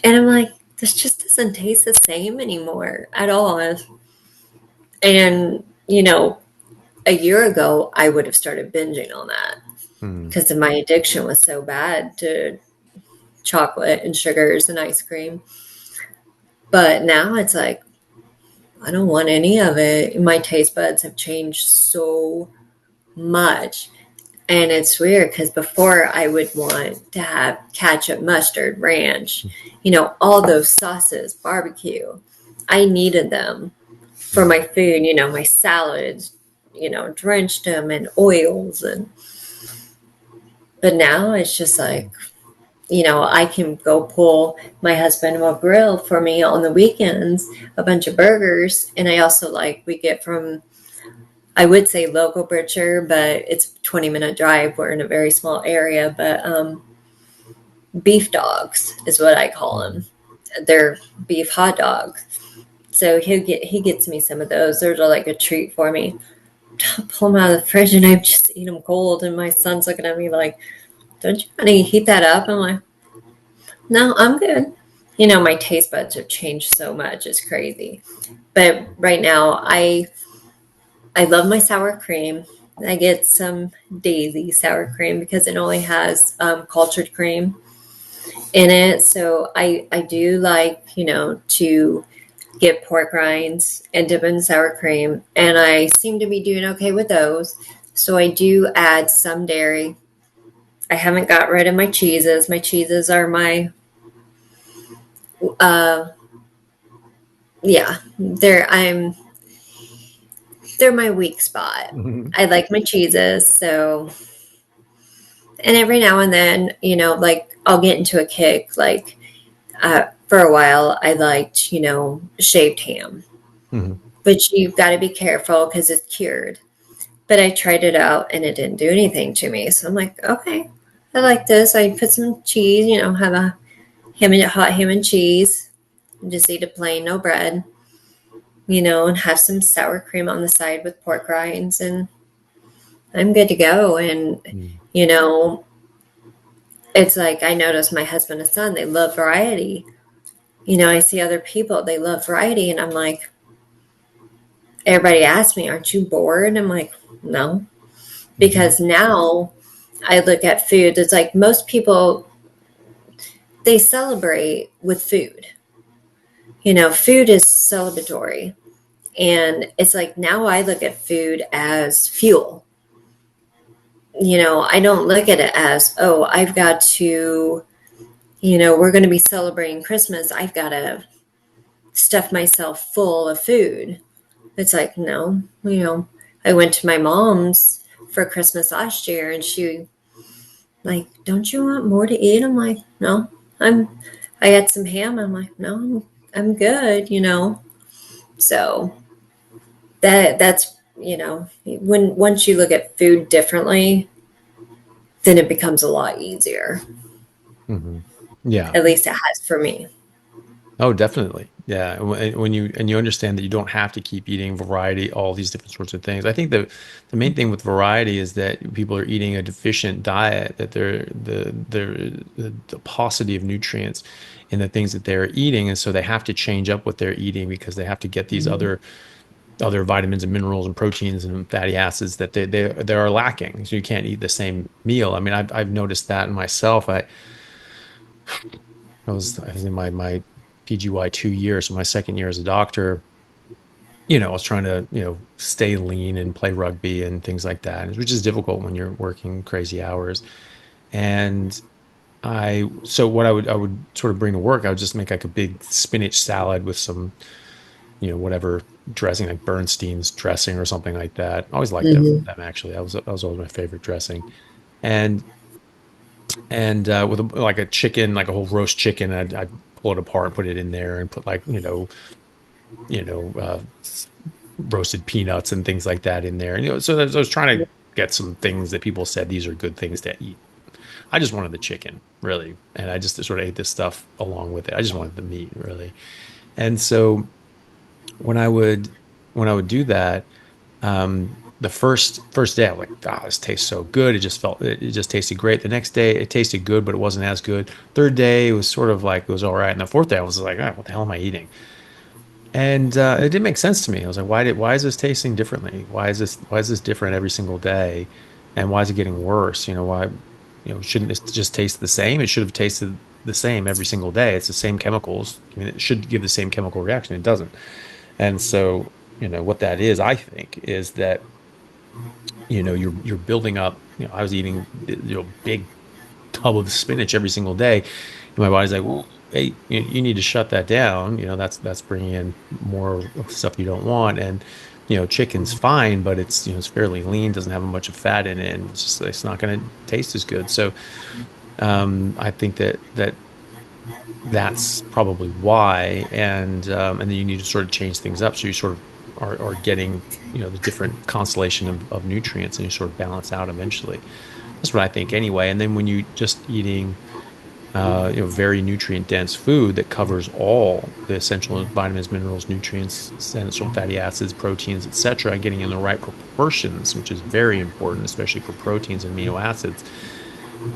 And I'm like, this just doesn't taste the same anymore at all. And, a year ago, I would have started binging on that Mm. because my addiction was so bad to chocolate and sugars and ice cream. But now it's like, I don't want any of it. My taste buds have changed so much. And it's weird because before I would want to have ketchup, mustard, ranch, all those sauces, barbecue. I needed them for Mm. my food, my salads, drenched them in oils. But now it's just like, I can go pull, my husband will grill for me on the weekends a bunch of burgers. And I also we get from, I would say local butcher, but it's a 20-minute drive. We're in a very small area, but beef dogs is what I call them. Mm. They're beef hot dogs. So he gets me some of those. Those are like a treat for me. Pull them out of the fridge and I just eat them cold. And my son's looking at me like, "Don't you want to heat that up?" I'm like, "No, I'm good." My taste buds have changed so much. It's crazy. But right now, I love my sour cream. I get some Daisy sour cream because it only has cultured cream in it. So I do like, to get pork rinds and dip in sour cream. And I seem to be doing okay with those. So I do add some dairy. I haven't got rid of my cheeses. My cheeses are uh, yeah, they're my weak spot. Mhm. I like my cheeses. So, and every now and then, I'll get into a kick. For a while, I liked, shaved ham, Mhm. but you've got to be careful because it's cured. But I tried it out and it didn't do anything to me. So I'm like, okay, I like this. I put some cheese, have a hot ham and cheese, and just eat it plain, no bread, and have some sour cream on the side with pork rinds, and I'm good to go. And, Mm. you know, it's like I notice my husband and son, they love variety. I see other people, they love variety. And I'm like, everybody asks me, aren't you bored? I'm like, no, Mhm. because now I look at food, it's like most people, they celebrate with food. Food is celebratory. And it's like now I look at food as fuel. I don't look at it as, oh, I've got to, we're going to be celebrating Christmas. I've got to stuff myself full of food. It's like, no, I went to my mom's for Christmas last year and she, like, don't you want more to eat? I'm like, no, I'm, I had some ham. I'm like, no, I'm good. So that's, when once you look at food differently, then it becomes a lot easier. Hmm. Yeah. At least it has for me. Oh, definitely. Yeah. When you understand that you don't have to keep eating variety, all these different sorts of things. I think the main thing with variety is that people are eating a deficient diet, that the paucity of nutrients in the things that they're eating, and so they have to change up what they're eating because they have to get these Mhm. other vitamins and minerals and proteins and fatty acids that they are lacking. So you can't eat the same meal. I mean, I've noticed that in myself. I was in my PGY 2 years, so my second year as a doctor. I was trying to, stay lean and play rugby and things like that, which is difficult when you're working crazy hours. And so what I would sort of bring to work, I would just make like a big spinach salad with some, whatever dressing, like Bernstein's dressing or something like that. I always liked them actually. That was always my favorite dressing. And with like a chicken, like a whole roast chicken, I'd pull it apart, put it in there, and put like you know uh, roasted peanuts and things like that in there. And so I was trying to get some things that people said these are good things to eat. I just wanted the chicken, really, and I just sort of ate this stuff along with it. I just wanted the meat, really. And so when I would when I would do that, the first day I was like, "Oh, this tastes so good." It just tasted great. The next day it tasted good, but it wasn't as good. Third day it was sort of like it was all right, and the fourth day I was like, "Ah, what the hell am I eating?" And it didn't make sense to me. I was like, why is this tasting differently? Why is this different every single day? And why is it getting worse? Shouldn't it just taste the same? It should have tasted the same every single day. It's the same chemicals. I mean, it should give the same chemical reaction. It doesn't. And so, what that is, I think, is that, you're building up, I was eating, big tub of spinach every single day. And my body's like, well, hey, you need to shut that down. That's bringing in more of stuff you don't want. And, chicken's fine, but it's fairly lean, doesn't have much of fat in it, and it's not going to taste as good. So, I think that's probably why. And then you need to sort of change things up. So you sort of are getting, the different constellation of nutrients, and you sort of balance out eventually. That's what I think anyway. And then when you just eating very nutrient dense food that covers all the essential vitamins, minerals, nutrients, essential fatty acids, proteins, etc., getting in the right proportions, which is very important, especially for proteins and amino acids,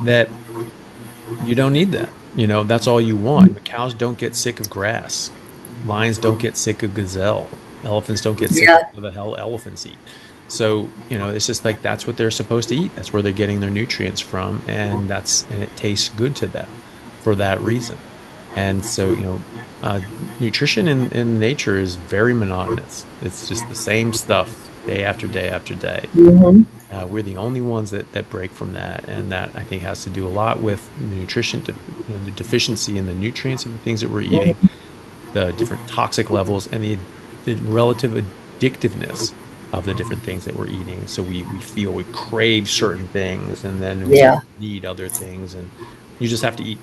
that you don't need that. That's all you want. Cows don't get sick of grass. Lions don't get sick of gazelle. Elephants don't get sick of Yeah. whatever the hell elephants eat. So, it's just like that's what they're supposed to eat. That's where they're getting their nutrients from, and it tastes good to them for that reason. And so, nutrition in nature is very monotonous. It's just the same stuff day after day after day. Hmm. We're the only ones that break from that, and that I think has to do a lot with the the deficiency in the nutrients of the things that we're eating, the different toxic levels, and the relative addictiveness of the different things that we're eating. So we crave certain things, and then we Yeah. need other things, and you just have to eat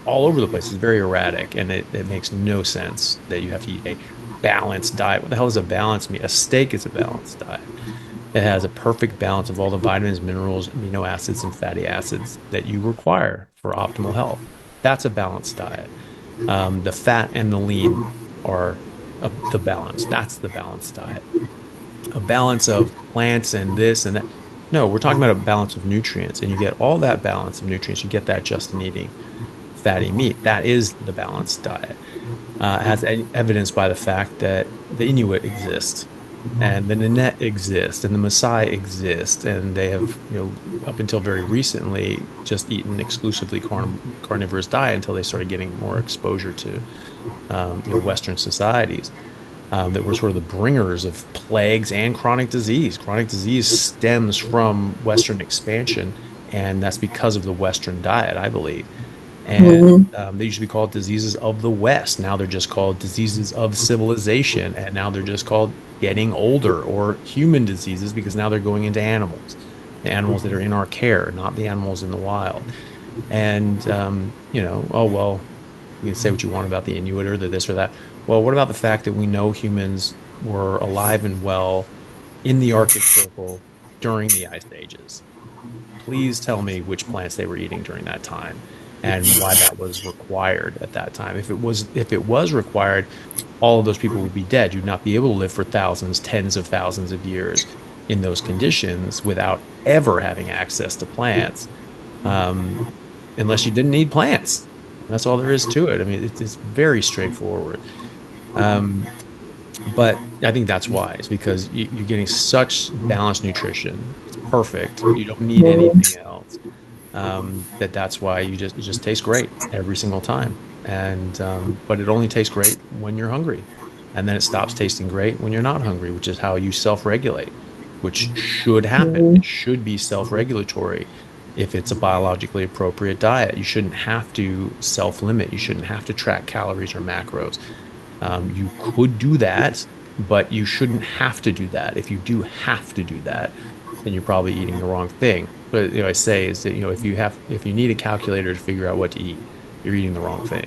all over the place. It's very erratic, and it makes no sense that you have to eat a balanced diet. What the hell is a balanced meal? A steak is a balanced diet. It has a perfect balance of all the vitamins, minerals, amino acids, and fatty acids that you require for optimal health. That's a balanced diet. The fat and the lean are the balance. That's the balanced diet. A balance of plants and this and that. No, we're talking about a balance of nutrients, and you get all that balance of nutrients. You get that just in eating fatty meat. That is the balanced diet. It has evidence by the fact that the Inuit exist. and the Nanette exists, and the Maasai exist, and they have, up until very recently, just eaten exclusively carnivorous diet until they started getting more exposure to, Western societies that were sort of the bringers of plagues and chronic disease. Chronic disease stems from Western expansion, and that's because of the Western diet, I believe. And Mhm. they used to be called diseases of the West. Now they're just called diseases of civilization. And now they're just called getting older or human diseases because now they're going into animals, the animals that are in our care, not the animals in the wild. And, oh, well, you can say what you want about the Inuit or the this or that. Well, what about the fact that we know humans were alive and well in the Arctic Circle during the ice ages? Please tell me which plants they were eating during that time and why that was required at that time. If it was required, all of those people would be dead. You'd not be able to live for thousands, tens of thousands of years in those conditions without ever having access to plants, um, unless you didn't need plants. That's all there is to it. I mean, it's very straightforward. Um, but I think that's why. It's because you're getting such balanced nutrition. It's perfect. You don't need anything else. That's why it just tastes great every single time. And but it only tastes great when you're hungry, and then it stops tasting great when you're not hungry, which is how you self-regulate, which should happen. It Mhm. should be self-regulatory if it's a biologically appropriate diet. You shouldn't have to self-limit. You shouldn't have to track calories or macros. You could do that, but you shouldn't have to do that. If you do have to do that, then you're probably eating the wrong thing. But I say is that if you need a calculator to figure out what to eat, you're eating the wrong thing.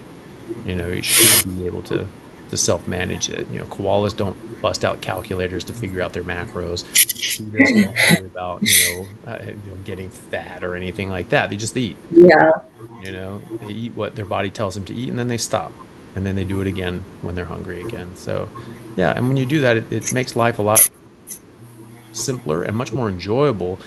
You should be able to self-manage it. Koalas don't bust out calculators to figure out their macros. Cheetahs don't worry about getting fat or anything like that. They just eat. Yeah. They eat what their body tells them to eat, and then they stop, and then they do it again when they're hungry again. So, yeah, and when you do that, it makes life a lot simpler and much more enjoyable.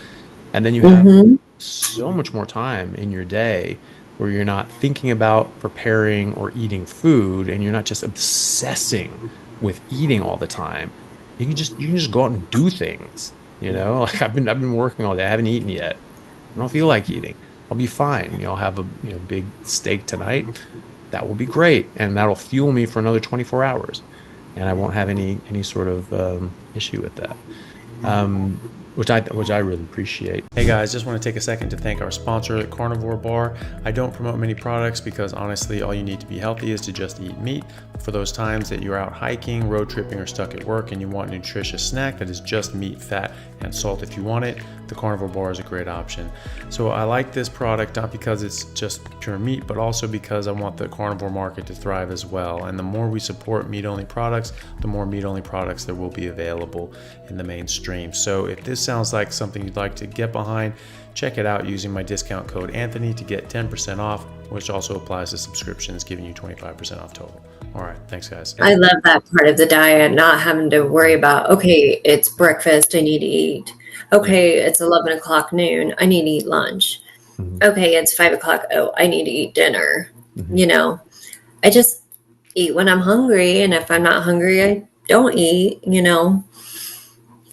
And then you have Mhm. so much more time in your day where you're not thinking about preparing or eating food, and you're not just obsessing with eating all the time. You can just go out and do things. Like I've been working all day. I haven't eaten yet. I don't feel like eating. I'll be fine. I'll have a big steak tonight. That will be great, and that'll fuel me for another 24 hours, and I won't have any sort of issue with that. Um, which I really appreciate. Hey guys, just want to take a second to thank our sponsor, Carnivore Bar. I don't promote many products because honestly, all you need to be healthy is to just eat meat. For those times that you're out hiking, road tripping, or stuck at work and you want a nutritious snack that is just meat, fat, and salt if you want it, the Carnivore Bar is a great option. So I like this product not because it's just pure meat, but also because I want the carnivore market to thrive as well. And the more we support meat-only products, the more meat-only products there will be available in the mainstream. So if this sounds like something you'd like to get behind, check it out using my discount code Anthony to get 10% off, which also applies to subscriptions, giving you 25% off total. All right, thanks guys. I love that part of the diet, not having to worry about, okay, it's breakfast, I need to eat. Yeah. Okay, it's 11 o'clock noon, I need to eat lunch. Hmm. Okay, it's 5 o'clock, oh, I need to eat dinner. Hmm. You know, I just eat when I'm hungry, and if I'm not hungry, I don't eat. Yeah.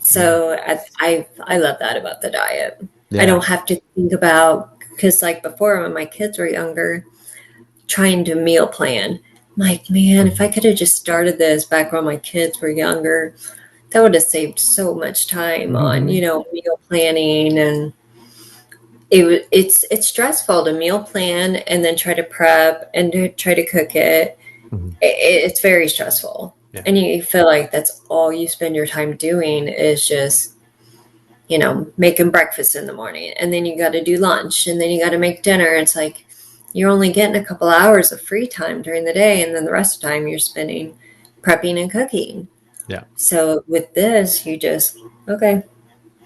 So I love that about the diet. I Yeah. don't have to think about, because like before when my kids were younger, trying to meal plan. I'm like, man, if I Mhm. could have just started this back when my kids were younger, that would have saved so much time on, Mhm. meal planning. And it's stressful to meal plan and then try to prep and to try to cook it. Mhm. It's very stressful. Yeah. And you feel like that's all you spend your time doing is just, making breakfast in the morning. And then you got to do lunch and then you got to make dinner. It's like you're only getting a couple hours of free time during the day. And then the rest of the time you're spending prepping and cooking. Yeah. So with this, you just, okay.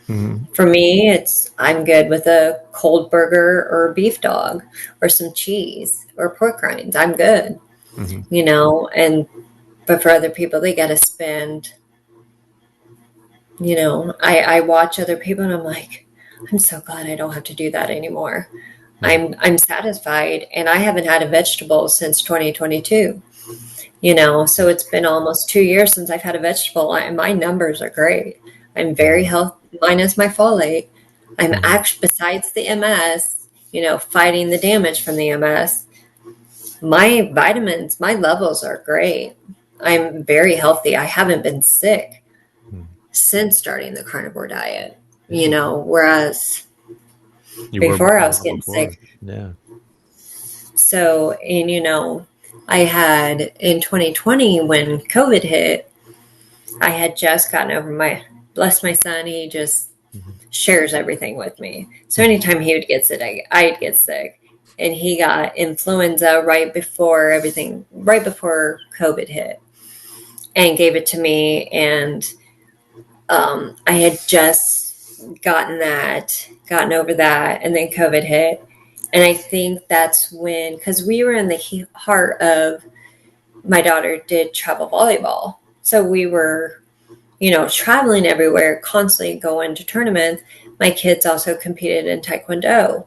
Mhm. For me, I'm good with a cold burger or a beef dog or some cheese or pork rinds. I'm good, Mhm. and but for other people, they got to spend. I watch other people and I'm like, I'm so glad I don't have to do that anymore. Yeah. I'm satisfied, and I haven't had a vegetable since 2022. So it's been almost 2 years since I've had a vegetable, and my numbers are great. I'm very Wow. healthy, minus my folate. I'm Hmm. actually, besides the MS, fighting the damage from the MS, my vitamins, my levels are great. I'm very healthy. I haven't been sick since starting the carnivore diet, Yeah. whereas You were before I a was lot getting before. sick. Yeah. So, and I had in 2020 when COVID hit, I had just gotten over bless my son, he just Hmm. shares everything with me. So Hmm. anytime he would get sick, I'd get sick. And he got influenza right before COVID hit, and gave it to me. And I had just gotten over that, and then COVID hit. And I think that's when, because we were in the heart of, my daughter did travel volleyball. So we were, traveling everywhere, constantly going to tournaments. My kids also competed in Taekwondo.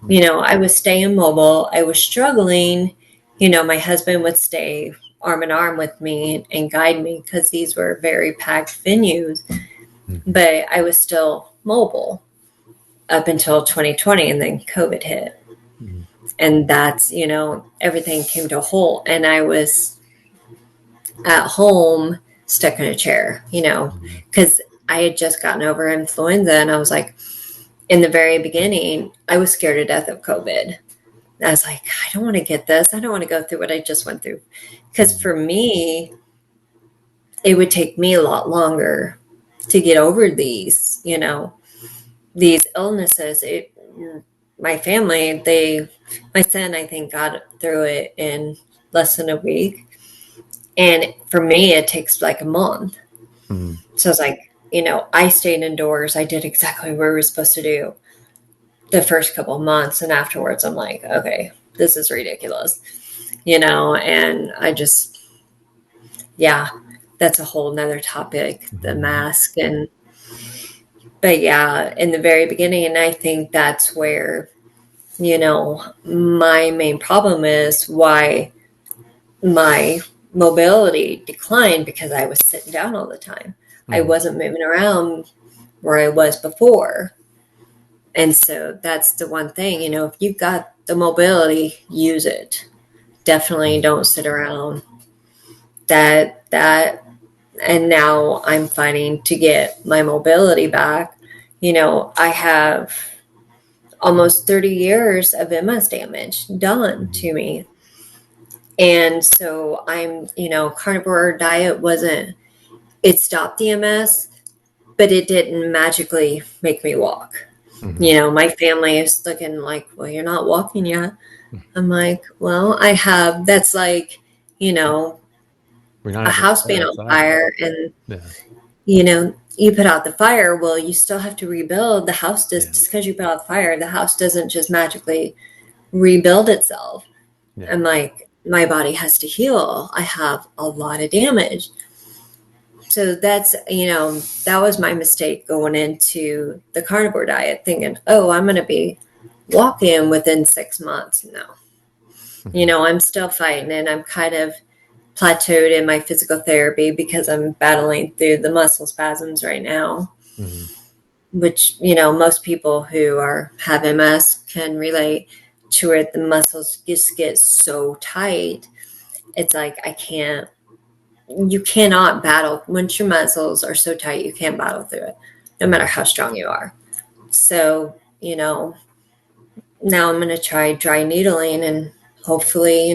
Hmm. I was staying mobile. I was struggling. My husband would stay arm in arm with me and guide me because these were very packed venues, Hmm. but I was still mobile up until 2020, and then COVID hit. Hmm. And that's, everything came to a halt. And I was at home stuck in a chair, because I had just gotten over influenza, and I was like, in the very beginning, I was scared to death of COVID. I was like, I don't want to get this. I don't want to go through what I just went through. Because Hmm. for me, it would take me a lot longer to get over these illnesses. My family, my son, I think, got through it in less than a week. And for me, it takes like a month. Hmm. So it's like, I stayed indoors. I did exactly what we were supposed to do the first couple of months. And afterwards, I'm like, okay, this is ridiculous, and I just, yeah, that's a whole nother topic, the Hmm. mask. But yeah, in the very beginning, and I think that's where, my main problem is why my mobility declined, because I was sitting down all the time. I Hmm. wasn't moving around where I was before. And so that's the one thing, if you've got the mobility, use it. Definitely Hmm. don't sit around. That and now I'm fighting to get my mobility back. I have almost 30 years of MS damage done Hmm. to me. And so carnivore diet wasn't, it stopped the MS, but it didn't magically make me walk. Hmm. My family is looking like, well, you're not walking yet. I'm like, well, I have, that's like, you know, We're not a having a house fire being on outside. fire, and, Yeah. you put out the fire. Well, you still have to rebuild the house. Yeah. Just because you put out the fire, the house doesn't just magically rebuild itself. Yeah. I'm like, my body has to heal. I have a lot of damage. So that was my mistake going into the carnivore diet, thinking, oh, I'm going to be walking within 6 months. No, Hmm. I'm still fighting, and I'm kind of plateaued in my physical therapy because I'm battling through the muscle spasms right now, Hmm. which, most people who have MS can relate to it. The muscles just get so tight. It's like, you cannot battle. Once your muscles are so tight, you can't battle through it, no matter Hmm. how strong you are. So, now I'm going to try dry needling, and hopefully,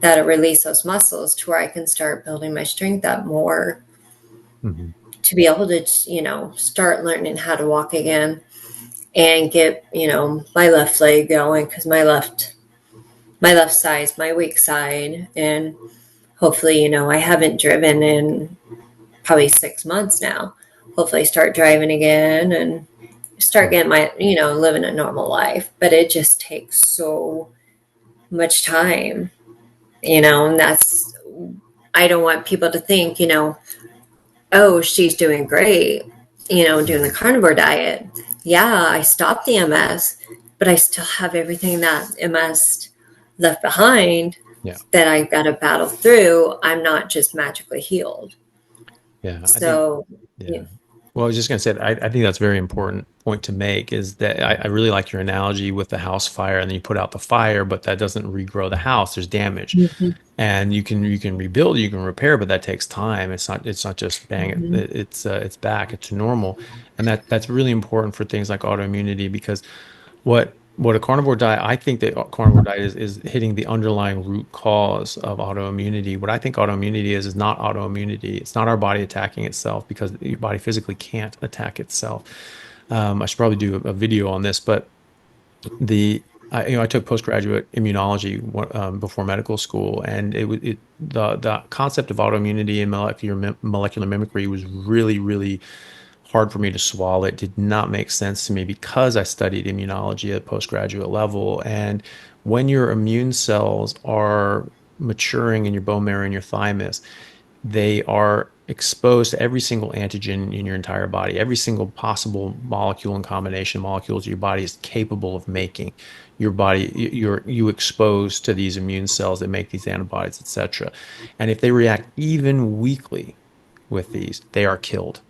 that'll release those muscles to where I can start building my strength up more Hmm. to be able to, start learning how to walk again, and get, my left leg going, because my left side is my weak side. And hopefully, I haven't driven in probably 6 months now. Hopefully start driving again and start getting my, living a normal life. But it just takes so much time, and I don't want people to think, oh, she's doing great, doing the Hmm. carnivore diet. Yeah, I stopped the MS, but I still have everything that MS left behind. Yeah. that I got to battle through. I'm not just magically healed. Yeah. I think, So, yeah. yeah. Well, I was just going to say, I think that's a very important point to make is that I really like your analogy with the house fire and then you put out the fire, but that doesn't regrow the house. There's damage. Mhm. And you can rebuild, you can repair, but that takes time. It's not just bang Mhm. it's back, it's normal. And that's really important for things like autoimmunity because what a carnivore diet, I think that carnivore diet is hitting the underlying root cause of autoimmunity. What I think autoimmunity is not autoimmunity. It's not our body attacking itself because your body physically can't attack itself. I should probably do a video on this, but I took postgraduate immunology before medical school, and the concept of autoimmunity and molecular mimicry was really, really hard for me to swallow. It did not make sense to me because I studied immunology at postgraduate level. And when your immune cells are maturing in your bone marrow and your thymus, they are exposed to every single antigen in your entire body, every single possible molecule and combination of molecules your body is capable of making. Your body, you expose to these immune cells that make these antibodies, etc. And if they react even weakly with these, they are killed.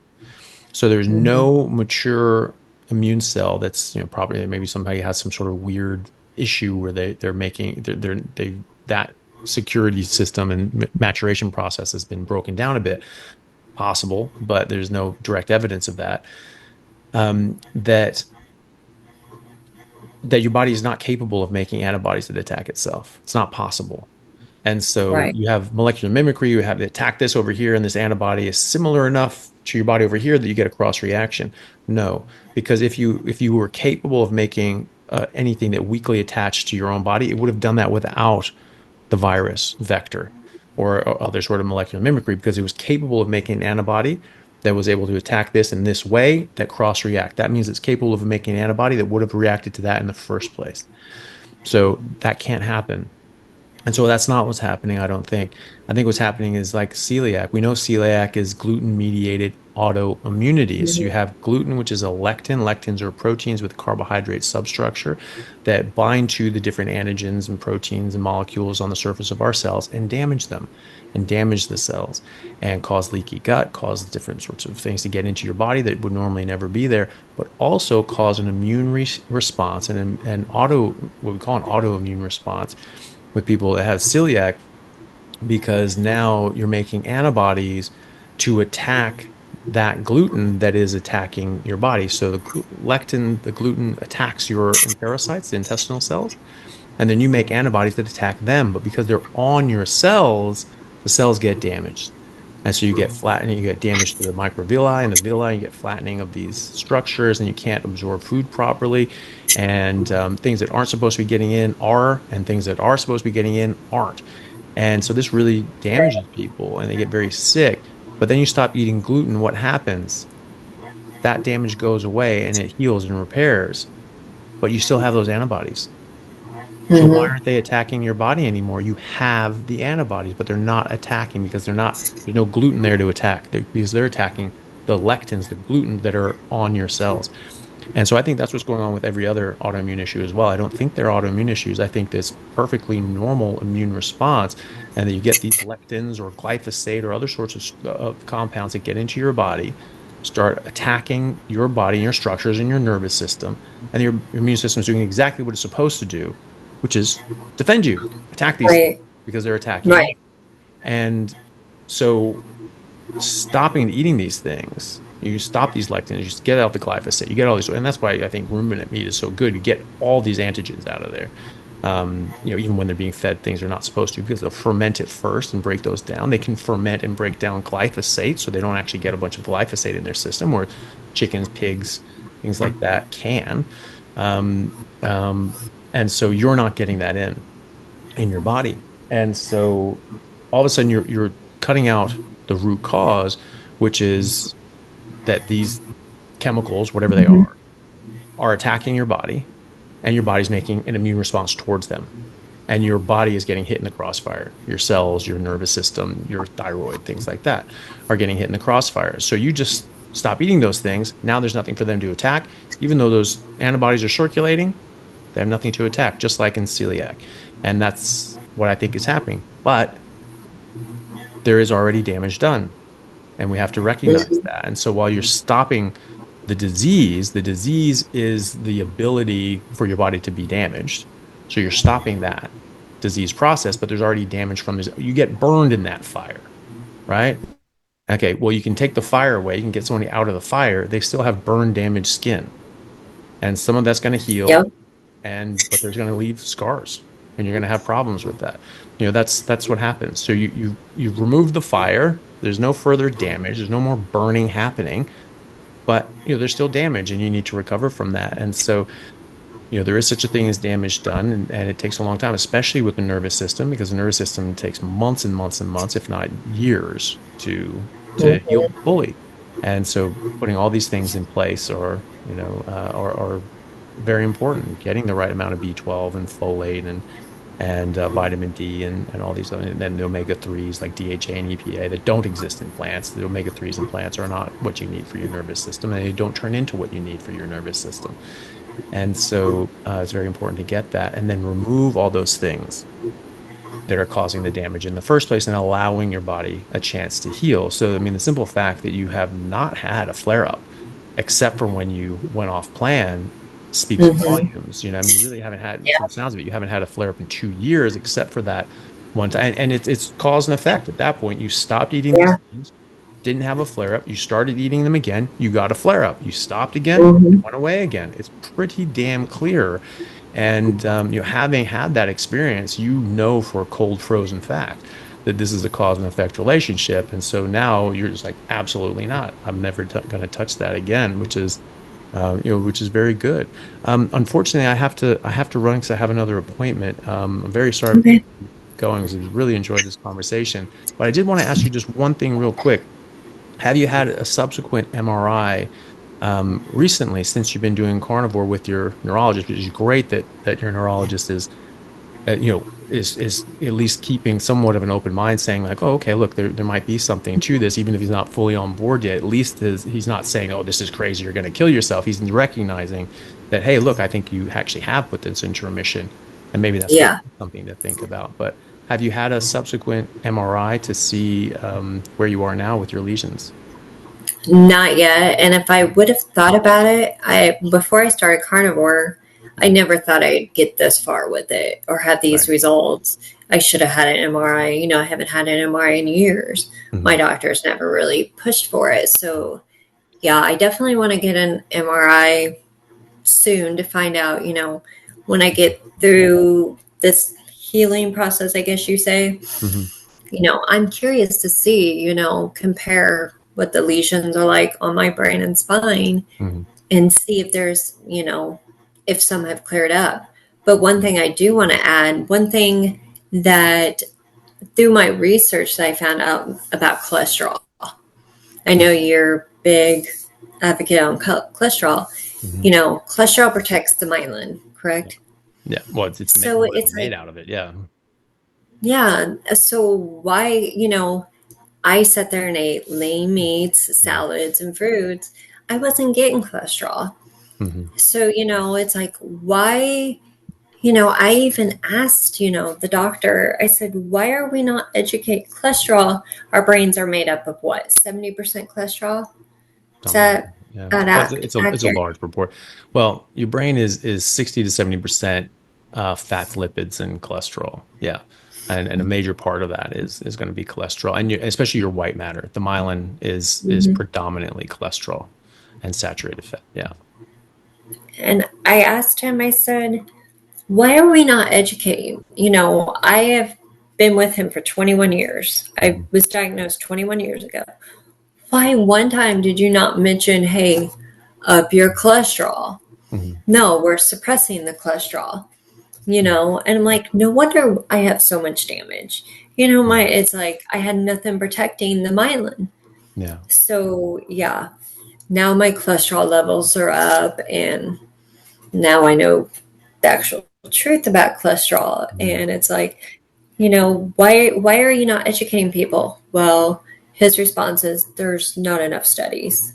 So there's Mhm. no mature immune cell that's, probably maybe somebody has some sort of weird issue where they're making they that security system and maturation process has been broken down a bit. Possible, but there's no direct evidence of that. That your body is not capable of making antibodies that attack itself. It's not possible. And so Right. you have molecular mimicry, you have to attack this over here, and this antibody is similar enough to your body over here that you get a cross reaction. No, because if you were capable of making anything that weakly attached to your own body, it would have done that without the virus vector or other sort of molecular mimicry because it was capable of making an antibody that was able to attack this in this way that cross react. That means it's capable of making an antibody that would have reacted to that in the first place. So that can't happen. And so that's not what's happening, I don't think. I think what's happening is like celiac. We know celiac is gluten mediated autoimmunity. So you Mhm. have gluten, which is a lectin. Lectins are proteins with carbohydrate substructure that bind to the different antigens and proteins and molecules on the surface of our cells and damage them and damage the cells and cause leaky gut, cause different sorts of things to get into your body that would normally never be there, but also cause an immune response and an what we call an autoimmune response with people that have celiac because now you're making antibodies to attack that gluten that is attacking your body. So the gluten attacks your enterocytes, the intestinal cells, and then you make antibodies that attack them. But because they're on your cells, the cells get damaged. And so you get flattening, you get damage to the microvilli and the villi, you get flattening of these structures, and you can't absorb food properly. And things that aren't supposed to be getting in are, and things that are supposed to be getting in aren't. And so this really damages people and they get very sick. But then you stop eating gluten, what happens? That damage goes away and it heals and repairs, but you still have those antibodies. So why Mhm. aren't they attacking your body anymore? You have the antibodies, but they're not attacking because there's no gluten there to attack because they're attacking the lectins, the gluten that are on your cells. And so I think that's what's going on with every other autoimmune issue as well. I don't think they're autoimmune issues. I think this perfectly normal immune response, and that you get these lectins or glyphosate or other sorts of compounds that get into your body, start attacking your body and your structures and your nervous system, and your immune system is doing exactly what it's supposed to do, which is defend you, attack these things Right. because they're attacking you. Right. And so stopping eating these things, you stop these lectins, you just get out the glyphosate, you get all these, and that's why I think ruminant meat is so good. You get all these antigens out of there. Even when they're being fed things they're not supposed to, because they'll ferment it first and break those down. They can ferment and break down glyphosate, so they don't actually get a bunch of glyphosate in their system, where chickens, pigs, things like that can. Um, um, and so you're not getting that in your body. And so all of a sudden you're cutting out the root cause, which is that these chemicals, whatever they Mhm. are attacking your body, and your body's making an immune response towards them. And your body is getting hit in the crossfire. Your cells, your nervous system, your thyroid, things like that are getting hit in the crossfire. So you just stop eating those things. Now there's nothing for them to attack. Even though those antibodies are circulating, they have nothing to attack, just like in celiac. And what I think is happening. But there is already damage done, and we have to recognize Mhm. that. And so while you're stopping the disease is the ability for your body to be damaged. So you're stopping that disease process, but there's already damage from this. You get burned in that fire, right? Okay, well, you can take the fire away, you can get somebody out of the fire, they still have burn damaged skin. And some of that's going to heal, Yep. and but there's going to leave scars, and you're going to have problems with that. That's what happens. So you've removed the fire, there's no further damage, there's no more burning happening, but there's still damage and you need to recover from that. And so there is such a thing as damage done, and it takes a long time, especially with the nervous system, because the nervous system takes months and months and months, if not years, to heal Mhm. fully. And so putting all these things in place are very important. Getting the right amount of B12 and folate and vitamin D and all these other, and then the omega 3s like DHA and EPA that don't exist in plants. The omega 3s in plants are not what you need for your nervous system, and they don't turn into what you need for your nervous system. And so it's very important to get that and then remove all those things that are causing the damage in the first place and allowing your body a chance to heal. So, I mean, the simple fact that you have not had a flare up, except for when you went off plan, speaks Mhm. volumes. I mean, you really haven't had, from Yeah. the sounds of it, you haven't had a flare up in 2 years, except for that one time. And it's cause and effect. At that point, you stopped eating these Yeah. things, didn't have a flare up. You started eating them again. You got a flare up. You stopped again. It Mhm. went away again. It's pretty damn clear. And having had that experience, for a cold frozen fact that this is a cause and effect relationship. And so now you're just like, absolutely not. I'm never going to touch that again, which is very good. Unfortunately, I have to run because I have another appointment. I'm very sorry for Okay. going because I really enjoyed this conversation. But I did want to ask you just one thing real quick. Have you had a subsequent MRI recently since you've been doing carnivore with your neurologist? Which is great that your neurologist is at least keeping somewhat of an open mind, saying like, oh, okay, look, there might be something to this, even if he's not fully on board yet. At least he's not saying, oh, this is crazy, you're going to kill yourself. He's recognizing that, hey, look, I think you actually have put this into remission, and maybe that's Yeah. something to think about. But have you had a subsequent MRI to see where you are now with your lesions? Not yet. And if I would have thought about it, I before I started carnivore, I Mhm. never thought I'd get this far with it or have these Right. results. I should have had an MRI. I haven't had an MRI in years. My Mhm. doctors never really pushed for it. So yeah, I definitely want to get an MRI soon to find out, when I get through this healing process, I guess you say, Mhm. I'm curious to see, compare what the lesions are like on my brain and spine Mhm. and see if there's, if some have cleared up. But one Mhm. thing I do want to add, one thing that through my research that I found out about cholesterol, I know you're big advocate on cholesterol. Mhm. Cholesterol protects the myelin, Yeah. correct? Yeah. Well, So what it's it's made like, out of it. Yeah. yeah. So why, I sat there and ate lean meats, Mhm. salads, and fruits. I wasn't getting cholesterol. Mhm. So, it's like, why? I even asked, the doctor, I said, why are we not educate cholesterol? Our brains are made up of what, 70% cholesterol? Is Something like that that. Yeah. not Well, it's a accurate? large proportion. Well, your brain is 60 to 70% fats, lipids, and cholesterol. Yeah. And a major part of that is going to be cholesterol, and especially your white matter. The myelin is Mhm. predominantly cholesterol and saturated fat. Yeah. And I asked him, I said, why are we not educating? I have been with him for 21 years. I Mhm. was diagnosed 21 years ago. Why one time did you not mention, hey, up your cholesterol? Mhm. No, we're suppressing the cholesterol, Mhm. and I'm like, no wonder I have so much damage. Mhm. It's like I had nothing protecting the myelin. Yeah. So, yeah, now my cholesterol levels are up, and now I know the actual truth about cholesterol. Mhm. And it's like, why are you not educating people? Well, his response is there's not enough studies.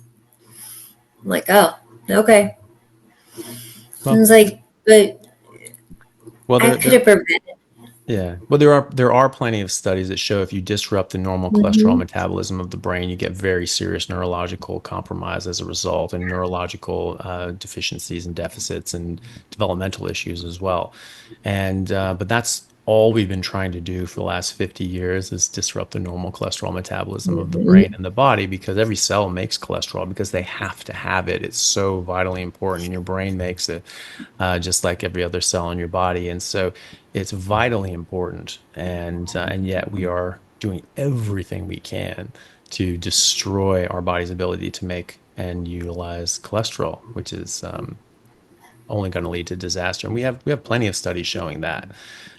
I'm like, oh, okay. I Well, was like, but well, I there could there have prevented. Yeah. Well, there are plenty of studies that show if you disrupt the normal cholesterol Hmm. metabolism of the brain, you get very serious neurological compromise as a result, and neurological deficiencies and deficits and developmental issues as well. And but that's all we've been trying to do for the last 50 years is disrupt the normal cholesterol metabolism of the brain Hmm. and the body because every cell makes cholesterol because they have to have it. It's so vitally important, and your brain makes it just like every other cell in your body. And so it's vitally important, and yet we are doing everything we can to destroy our body's ability to make and utilize cholesterol, which is only going to lead to disaster. And we have plenty of studies showing that,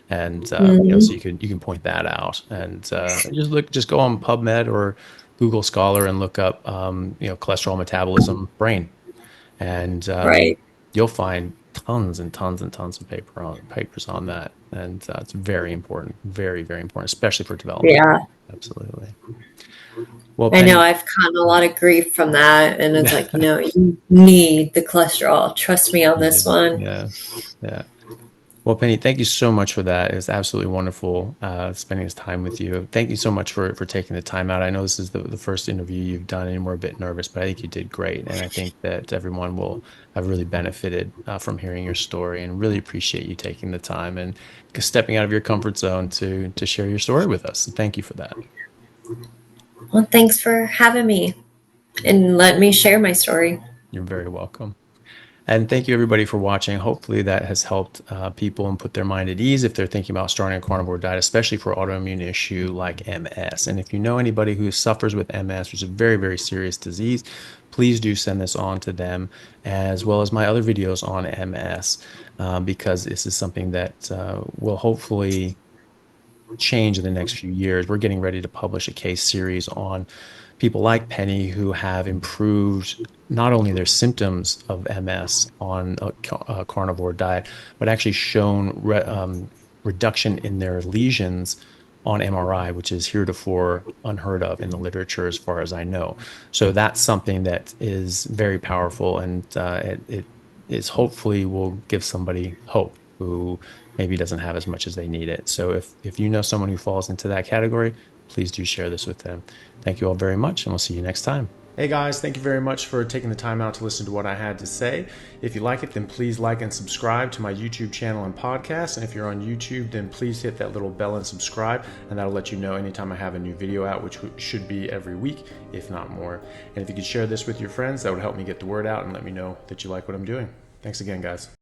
and so Hmm. you can point that out, and just go on PubMed or Google Scholar and look up cholesterol metabolism brain, and Right. you'll find tons and tons and tons of papers on that, and it's very important, very very important, especially for development. Yeah. Absolutely. Well, I know Penny, I've gotten a lot of grief from that, and it's like, yeah, you need the cholesterol. Trust me on you this do, one. yeah, yeah. Well, Penny, thank you so much for that. It was absolutely wonderful spending this time with you. Thank you so much for taking the time out. I know this is the first interview you've done, and we're a bit nervous, but I think you did great. And I think that everyone will have really benefited from hearing your story, and really appreciate you taking the time and stepping out of your comfort zone to share your story with us. So thank you for that. Well, thanks for having me and let me share my story. You're very welcome. And thank you everybody for watching. Hopefully that has helped people and put their mind at ease if they're thinking about starting a carnivore diet, especially for autoimmune issue like MS. And if you know anybody who suffers with MS, which is a very, very serious disease, please do send this on to them, as well as my other videos on MS, because this is something that will hopefully change in the next few years. We're getting ready to publish a case series on people like Penny who have improved not only their symptoms of MS on a carnivore diet, but actually shown reduction in their lesions on MRI, which is heretofore unheard of in the literature, as far as I know. So that's something that is very powerful, and it is hopefully will give somebody hope who maybe doesn't have as much as they need it. So if you know someone who falls into that category, please do share this with them. Thank you all very much, and we'll see you next time. Hey guys, thank you very much for taking the time out to listen to what I had to say. If you like it, then please like and subscribe to my YouTube channel and podcast. And if you're on YouTube, then please hit that little bell and subscribe, and that'll let you know anytime I have a new video out, which should be every week, if not more. And if you could share this with your friends, that would help me get the word out and let me know that you like what I'm doing. Thanks again, guys.